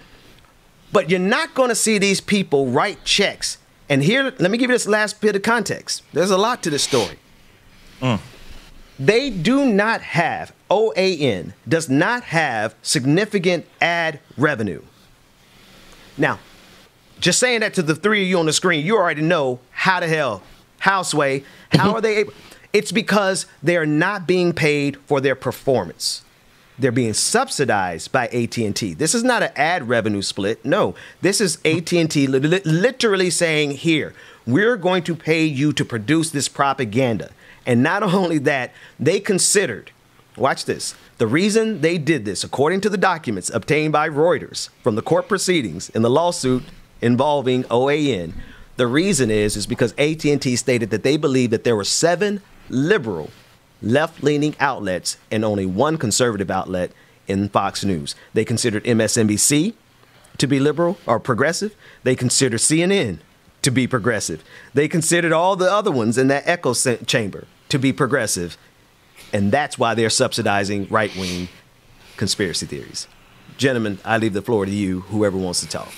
But you're not going to see these people write checks. And here, let me give you this last bit of context. There's a lot to this story. They do not have, OAN does not have significant ad revenue. Now, just saying that to the three of you on the screen, you already know how the hell, Sway, how are they able? It's because they're not being paid for their performance. They're being subsidized by AT&T. This is not an ad revenue split. No, this is AT&T literally saying, here, we're going to pay you to produce this propaganda. And not only that, they considered Watch this. The reason they did this, according to the documents obtained by Reuters from the court proceedings in the lawsuit involving OAN, the reason is because AT&T stated that they believe that there were 7 liberal, left-leaning outlets and only 1 conservative outlet in Fox News. They considered MSNBC to be liberal or progressive. They considered CNN to be progressive. They considered all the other ones in that echo chamber to be progressive. And that's why they're subsidizing right-wing conspiracy theories. Gentlemen, I leave the floor to you, whoever wants to talk.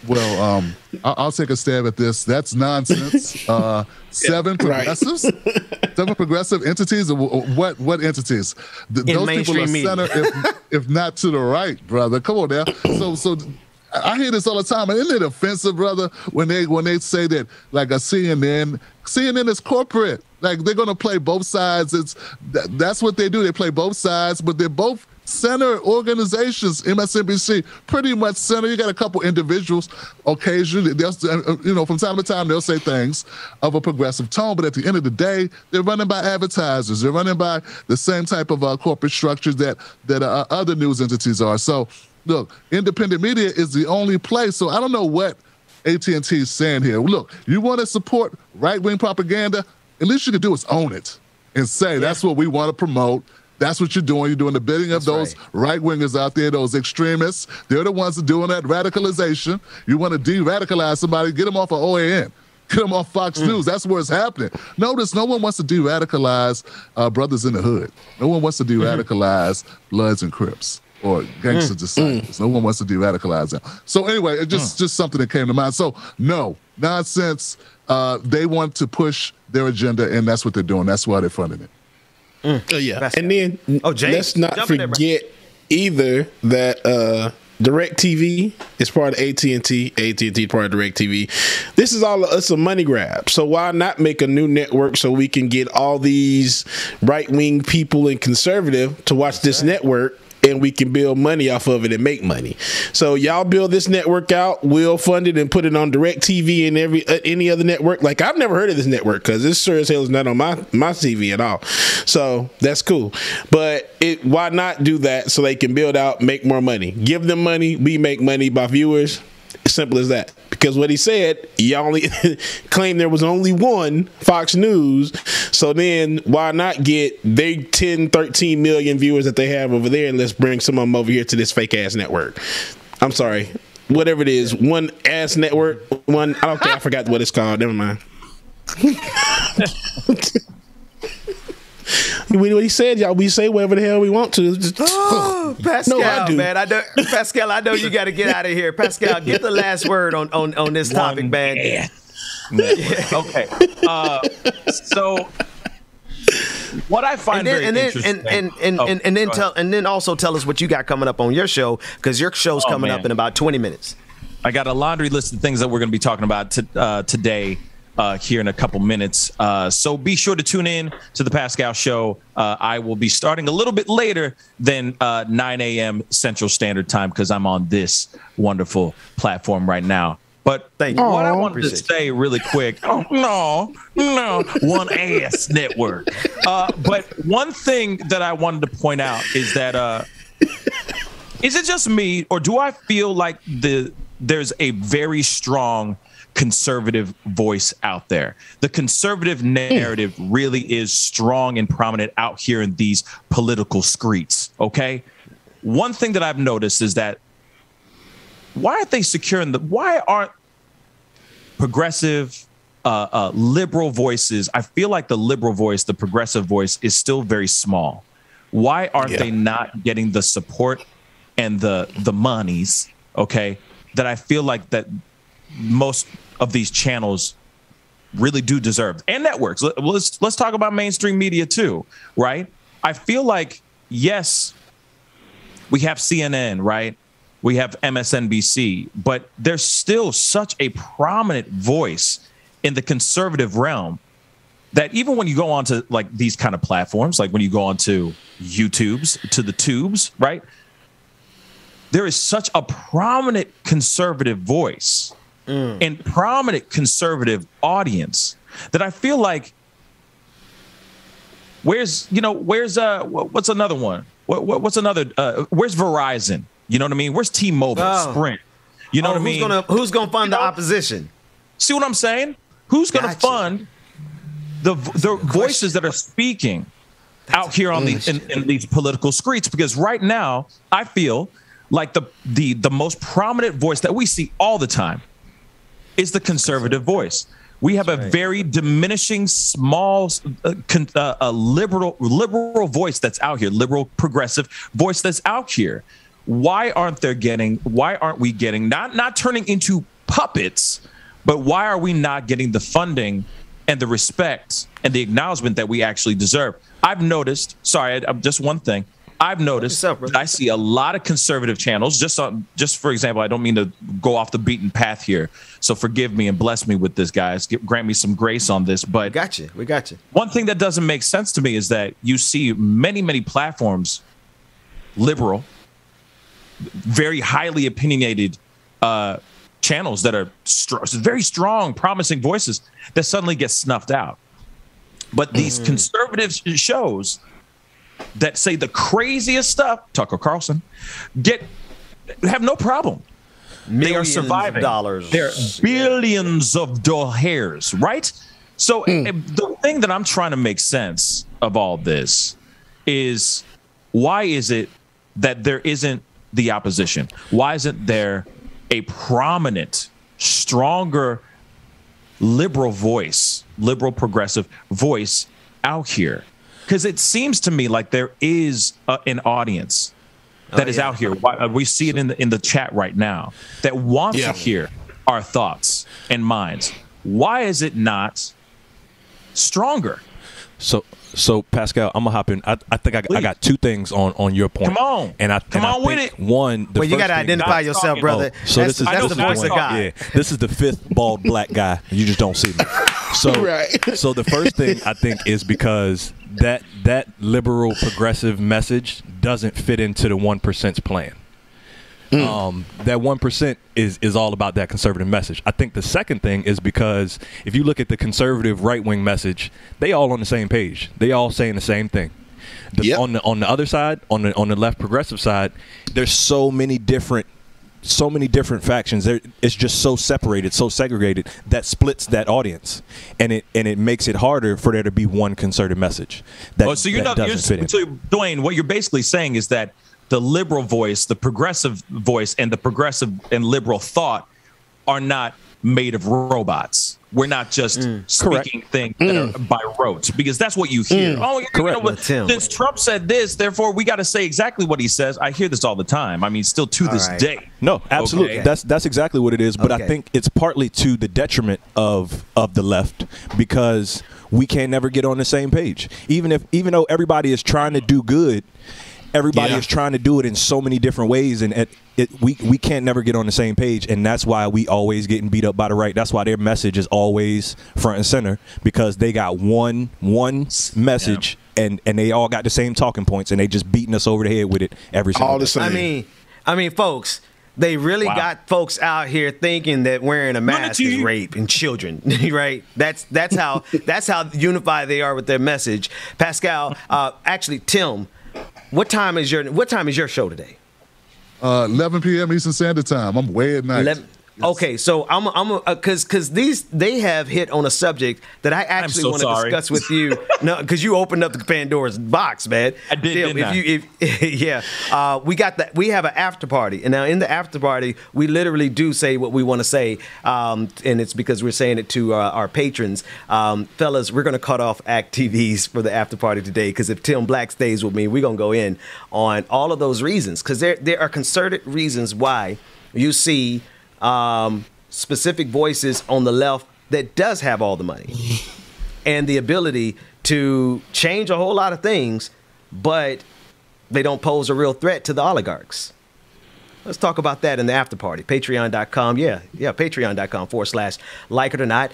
Well, I'll take a stab at this. That's nonsense. 7 progressives, 7 progressive entities. What entities? Those people are center, if not to the right, brother. Come on now. So I hear this all the time, and isn't it offensive, brother, when they say that like a CNN is corporate. Like they're gonna play both sides. That's what they do. They play both sides, but they're both center organizations. MSNBC pretty much center. You got a couple individuals occasionally, from time to time they'll say things of a progressive tone, but at the end of the day, they're running by advertisers. They're running by the same type of corporate structures that other news entities are. So look, independent media is the only place. So I don't know what AT&T is saying here. Look, you want to support right-wing propaganda? At least you can do is own it and say that's what we want to promote. That's what you're doing. You're doing the bidding of those right-wingers out there, those extremists. They're the ones that are doing that radicalization. You want to de-radicalize somebody, get them off of OAN. Get them off Fox News. That's where it's happening. Notice no one wants to de-radicalize brothers in the hood. No one wants to de-radicalize Bloods and Crips or gangster disciples. No one wants to de-radicalize them. So anyway, it's just something that came to mind. So no, nonsense. They want to push their agenda, and that's what they're doing. That's why they're funding it. Yeah, and then let's not forget either that DirecTV is part of AT&T. AT&T part of DirecTV. This is all it's a money grab. So why not make a new network so we can get all these right-wing people and conservative to watch this network, and we can build money off of it and make money. So y'all build this network out, we'll fund it and put it on DirecTV and any other network. Like, I've never heard of this network because this sure as hell is not on my TV at all. So that's cool. But why not do that so they can build out, make more money? Give them money, we make money by viewers. Simple as that. Because what he said, y'all only claimed there was only one Fox News. So then why not get they 10, 13 million viewers that they have over there, and let's bring some of them over here to this fake ass network. I'm sorry. Whatever it is, one ass network, one, I don't care, I forgot what it's called. Never mind. What he said, y'all, we say whatever the hell we want to. Pascal, no, I do. Man, Pascal, I know you got to get out of here. Pascal, get the last word on this topic, man. Yeah. Okay. So what I find interesting, and then also tell us what you got coming up on your show, because your show's coming up in about 20 minutes. I got a laundry list of things that we're going to be talking about today. Here in a couple minutes. So be sure to tune in to the Pascal Show. I will be starting a little bit later than 9 a.m. Central Standard Time because I'm on this wonderful platform right now. But what I wanted to say really quick, no, one ass network. But one thing that I wanted to point out is that is it just me, or do I feel like there's a very strong conservative voice out there? The conservative narrative really is strong and prominent out here in these political streets. Okay. One thing that I've noticed is that why aren't progressive, liberal voices? I feel like the liberal voice, the progressive voice is still very small. Why aren't they not getting the support and the monies? Okay. That I feel like that most of these channels really do deserve, and networks. Let's talk about mainstream media too, right? I feel like, yes, we have CNN, right? We have MSNBC, but there's still such a prominent voice in the conservative realm that even when you go on to like these kind of platforms, like when you go on to YouTubes, to the tubes, right? There is such a prominent conservative voice and prominent conservative audience that I feel like Where's what's another one? What's another? Where's Verizon? You know what I mean? Where's T-Mobile, Sprint? You know what I mean? Who's gonna fund the opposition? See what I'm saying? Who's gonna fund the voices that are speaking out here on in these political streets? Because right now, I feel like the most prominent voice that we see all the time is the conservative voice. We have a very diminishing, small, liberal voice that's out here, liberal, progressive voice that's out here. Why aren't we getting, not turning into puppets, but why are we not getting the funding and the respect and the acknowledgement that we actually deserve? I've noticed, just one thing. I've noticed that I see a lot of conservative channels, just for example, I don't mean to go off the beaten path here, so forgive me and bless me with this, guys. Grant me some grace on this. But we got you. One thing that doesn't make sense to me is that you see many platforms, liberal, very highly opinionated channels that are very strong, promising voices that suddenly get snuffed out. But these conservative shows that say the craziest stuff, Tucker Carlson, have no problem. They are surviving. They're billions of dollars, right? So the thing that I'm trying to make sense of all this is, why is it that there isn't the opposition? Why isn't there a prominent, stronger, liberal voice, liberal progressive voice out here? Because it seems to me like there is an audience that is out here. We see it in the chat right now that wants to hear our thoughts and minds. Why is it not stronger? So Pascal, I'm gonna hop in. I think I got two things on your point. Come on, come on with it. One, well, you gotta identify yourself, brother. That's the voice of God. Yeah, this is the fifth bald black guy. You just don't see me. So, so the first thing I think is because that liberal progressive message doesn't fit into the 1%'s plan. That 1% is all about that conservative message. I think the second thing is because if you look at the conservative right-wing message, they all on the same page. They all saying the same thing. On the other side, on the left progressive side, there's so many different factions. It's just so separated, so segregated, that splits that audience, and it makes it harder for there to be one concerted message. So Dwayne, what you're basically saying is that the liberal voice, the progressive voice, and the progressive and liberal thought are not made of robots. We're not just speaking things that are by rote, because that's what you hear. Since Trump said this, therefore we got to say exactly what he says. I hear this all the time. I mean, still to this day. No, absolutely. Okay. That's exactly what it is. But I think it's partly to the detriment of the left, because we can never get on the same page. Even though everybody is trying to do good, everybody is trying to do it in so many different ways, and we can't never get on the same page, and that's why we always getting beat up by the right. That's why their message is always front and center, because they got one message, and they all got the same talking points, and they just beating us over the head with it every single day. I mean, folks, they really got folks out here thinking that wearing a mask is rape and children, right? That's how unified they are with their message. Pascal, actually, Tim, what time is your show today? 11 p.m. Eastern Standard Time. I'm way at night. Okay, so I'm because they have hit on a subject that I actually want to discuss with you. No, because you opened up the Pandora's box, man. I did. We got that. We have an after party, and now in the after party, we literally do say what we want to say, and it's because we're saying it to our patrons, fellas. We're gonna cut off Act TVs for the after party today, because if Tim Black stays with me, we're gonna go in on all of those reasons, because there are concerted reasons why you see specific voices on the left that does have all the money and the ability to change a whole lot of things, but they don't pose a real threat to the oligarchs. Let's talk about that in the after party. Patreon.com. Patreon.com/like it or not.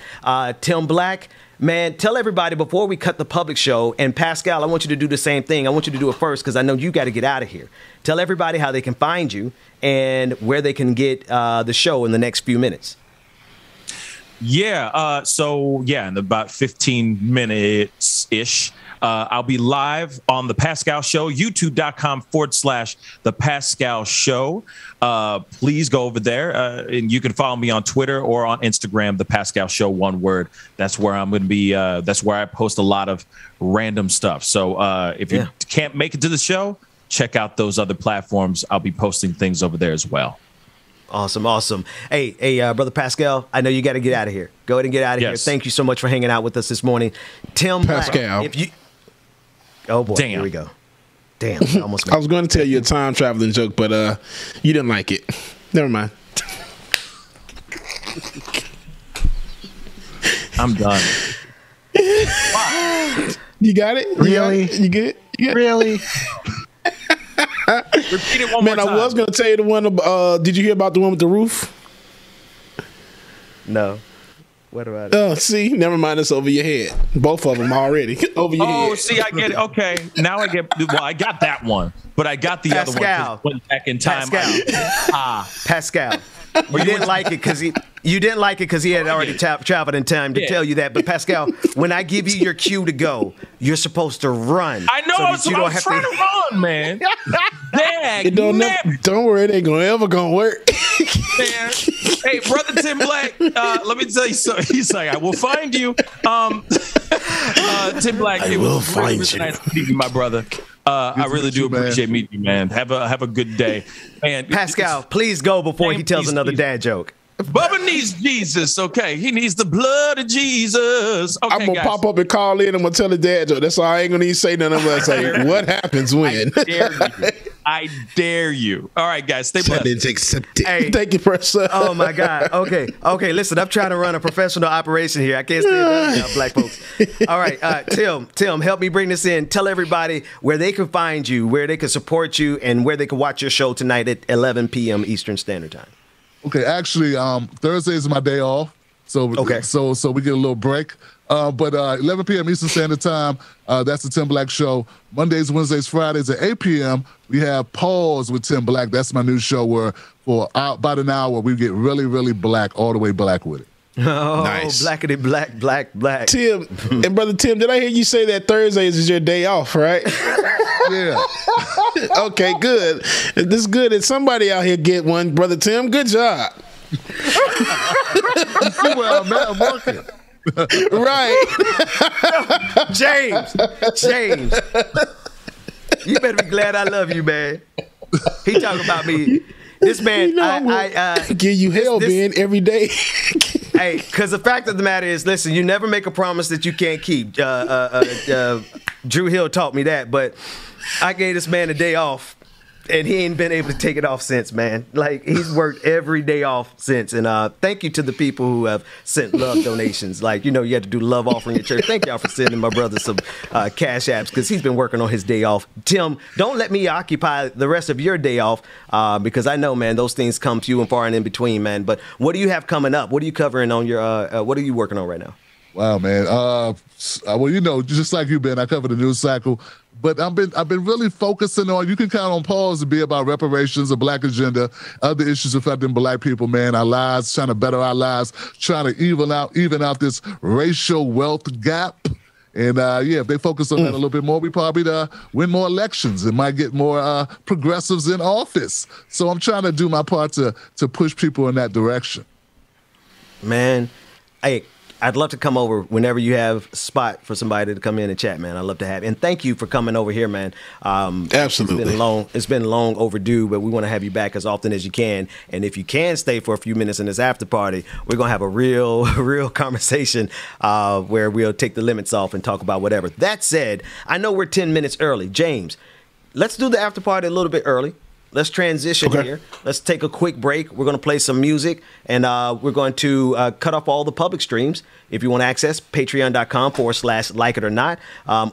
Tim Black, man, tell everybody before we cut the public show, and Pascal, I want you to do the same thing. I want you to do it first, because I know you got to get out of here. Tell everybody how they can find you and where they can get the show in the next few minutes. Yeah. In about 15 minutes ish, I'll be live on the Pascal Show, youtube.com/The Pascal Show. Please go over there, and you can follow me on Twitter or on Instagram, The Pascal Show, one word. That's where I'm going to be. That's where I post a lot of random stuff. So if you can't make it to the show, check out those other platforms. I'll be posting things over there as well. Awesome. Hey, Brother Pascal, I know you got to get out of here. Go ahead and get out of here. Thank you so much for hanging out with us this morning. Tim Pascal. Black, oh, boy. Damn. Here we go. Damn. I was going to tell you a time traveling joke, but you didn't like it. Never mind. I'm done. You got it? Really? You good? Really? Repeat it one more time. I was going to tell you the one. Did you hear about the one with the roof? No. What about it? Oh, see, never mind. It's over your head. Both of them already over your head. Oh, see, I get it. Okay, now I get. Well, I got that one, but I got the other one. 'Cause I went back in time. Pascal. You didn't like it because he had already traveled in time to tell you that. But Pascal, when I give you your cue to go, you're supposed to run. I know. I was trying to run, man. Don't worry, it ain't ever gonna work. Man. Hey, Brother Tim Black, let me tell you something. He's like, I will find you. Tim Black, I will find you. Nice to meet you, my brother. I really do appreciate meeting you, man. Have a good day. Man, Pascal, please go before he tells another dad joke. Bubba needs Jesus, okay? He needs the blood of Jesus. Okay, I'm going to pop up and call in and I'm going to tell the dad joke. That's all. I ain't going to even say nothing. I'm going to say, what happens when? I dare you. All right, guys, stay blessed. Challenge accepted. Hey, thank you, Preston. Oh, my God. Okay, listen, I'm trying to run a professional operation here. I can't stand that, black folks. All right, Tim, help me bring this in. Tell everybody where they can find you, where they can support you, and where they can watch your show tonight at 11 p.m. Eastern Standard Time. Okay, actually, Thursday is my day off, so we get a little break. But 11 p.m. Eastern Standard Time, that's the Tim Black Show. Mondays, Wednesdays, Fridays at 8 p.m. we have Pause with Tim Black. That's my new show where for about an hour we get really, really black, all the way black with it. Oh, nice. Blackity black. Tim, and Brother Tim, did I hear you say that Thursdays is your day off, right? Yeah. Okay, good. This is good. Did somebody out here get one, Brother Tim? Good job. You see where I'm at? I'm working. Right. James. You better be glad I love you, man. He talking about me. This man, I give you hell, man, every day. Hey, because the fact of the matter is, listen, you never make a promise that you can't keep. Drew Hill taught me that, but I gave this man a day off, and he ain't been able to take it off since, man. Like, he's worked every day off since. And thank you to the people who have sent love donations. Like, you had to do love offering at church. Thank y'all for sending my brother some cash apps because he's been working on his day off. Tim, don't let me occupy the rest of your day off because I know, man, those things come few and far and in between, man. But what do you have coming up? What are you covering on your what are you working on right now? Wow, man. Well, just like you, Ben, I cover the news cycle. But I've been really focusing on, you can count on Pause to be about reparations, the Black agenda, other issues affecting Black people, man, our lives, trying to better our lives, trying to even out this racial wealth gap. And if they focus on that a little bit more, we probably win more elections and might get more progressives in office. So I'm trying to do my part to push people in that direction. Man, I'd love to come over whenever you have a spot for somebody to come in and chat, man. I'd love to have. And thank you for coming over here, man. Absolutely. It's been long overdue, but we want to have you back as often as you can. And if you can stay for a few minutes in this after party, we're going to have a real conversation where we'll take the limits off and talk about whatever. That said, I know we're 10 minutes early. James, let's do the after party a little bit early. Let's transition here. Let's take a quick break. We're going to play some music, and we're going to cut off all the public streams. If you want to access, patreon.com/like it or not.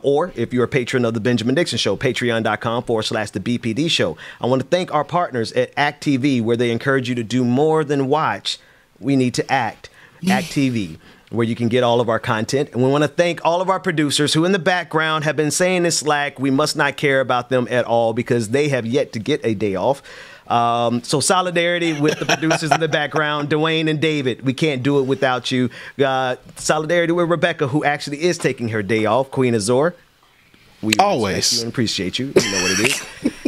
Or if you're a patron of the Benjamin Dixon Show, patreon.com/the BPD Show. I want to thank our partners at Act TV, where they encourage you to do more than watch. We need to act. Act TV, where you can get all of our content. And we want to thank all of our producers who in the background have been saying in Slack we must not care about them at all because they have yet to get a day off. So solidarity with the producers in the background, Dwayne and David. We can't do it without you. Solidarity with Rebecca, who actually is taking her day off, Queen Azor. We always you and appreciate you. You know what it is.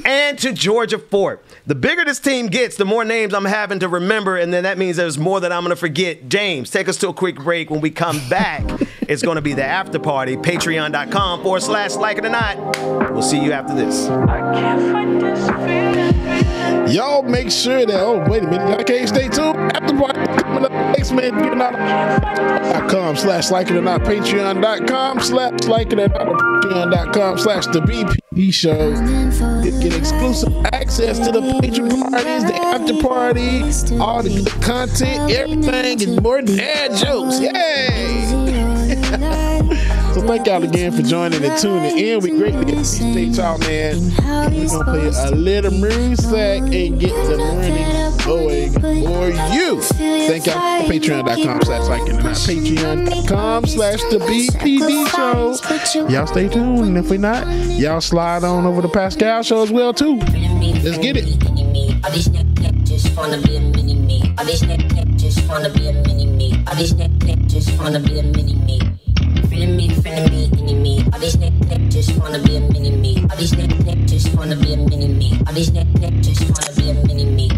And to Georgia Fort. The bigger this team gets, the more names I'm having to remember, and then that means there's more that I'm going to forget. James, take us to a quick break. When we come back, it's going to be the after party. Patreon.com/like it or not. We'll see you after this. I can't fight this feeling. Y'all make sure that, oh, wait a minute. Okay, stay tuned. After party coming up next, man. Patreon.com/like it or not. Patreon.com/like it or not. Patreon.com/the BPD show. Get exclusive access to the patron parties, the after party, all the good content, everything, and more dad jokes. Yay! So thank y'all again for joining and tuning in. We greatly appreciate y'all, man. We're gonna play a little music and get the morning going for you. Thank y'all. Patreon.com/like it or not. Patreon.com/the BPD show. Y'all stay tuned, and if we not, y'all slide on over to Pascal show as well too. Let's get it. All these neck just wanna be a mini me. All these neck just wanna be a mini me. All these neck just wanna be a mini me. Feeling me, enemy. All these neck just wanna be a mini me. All these neck just wanna be a mini me. All these neck just wanna be a mini me.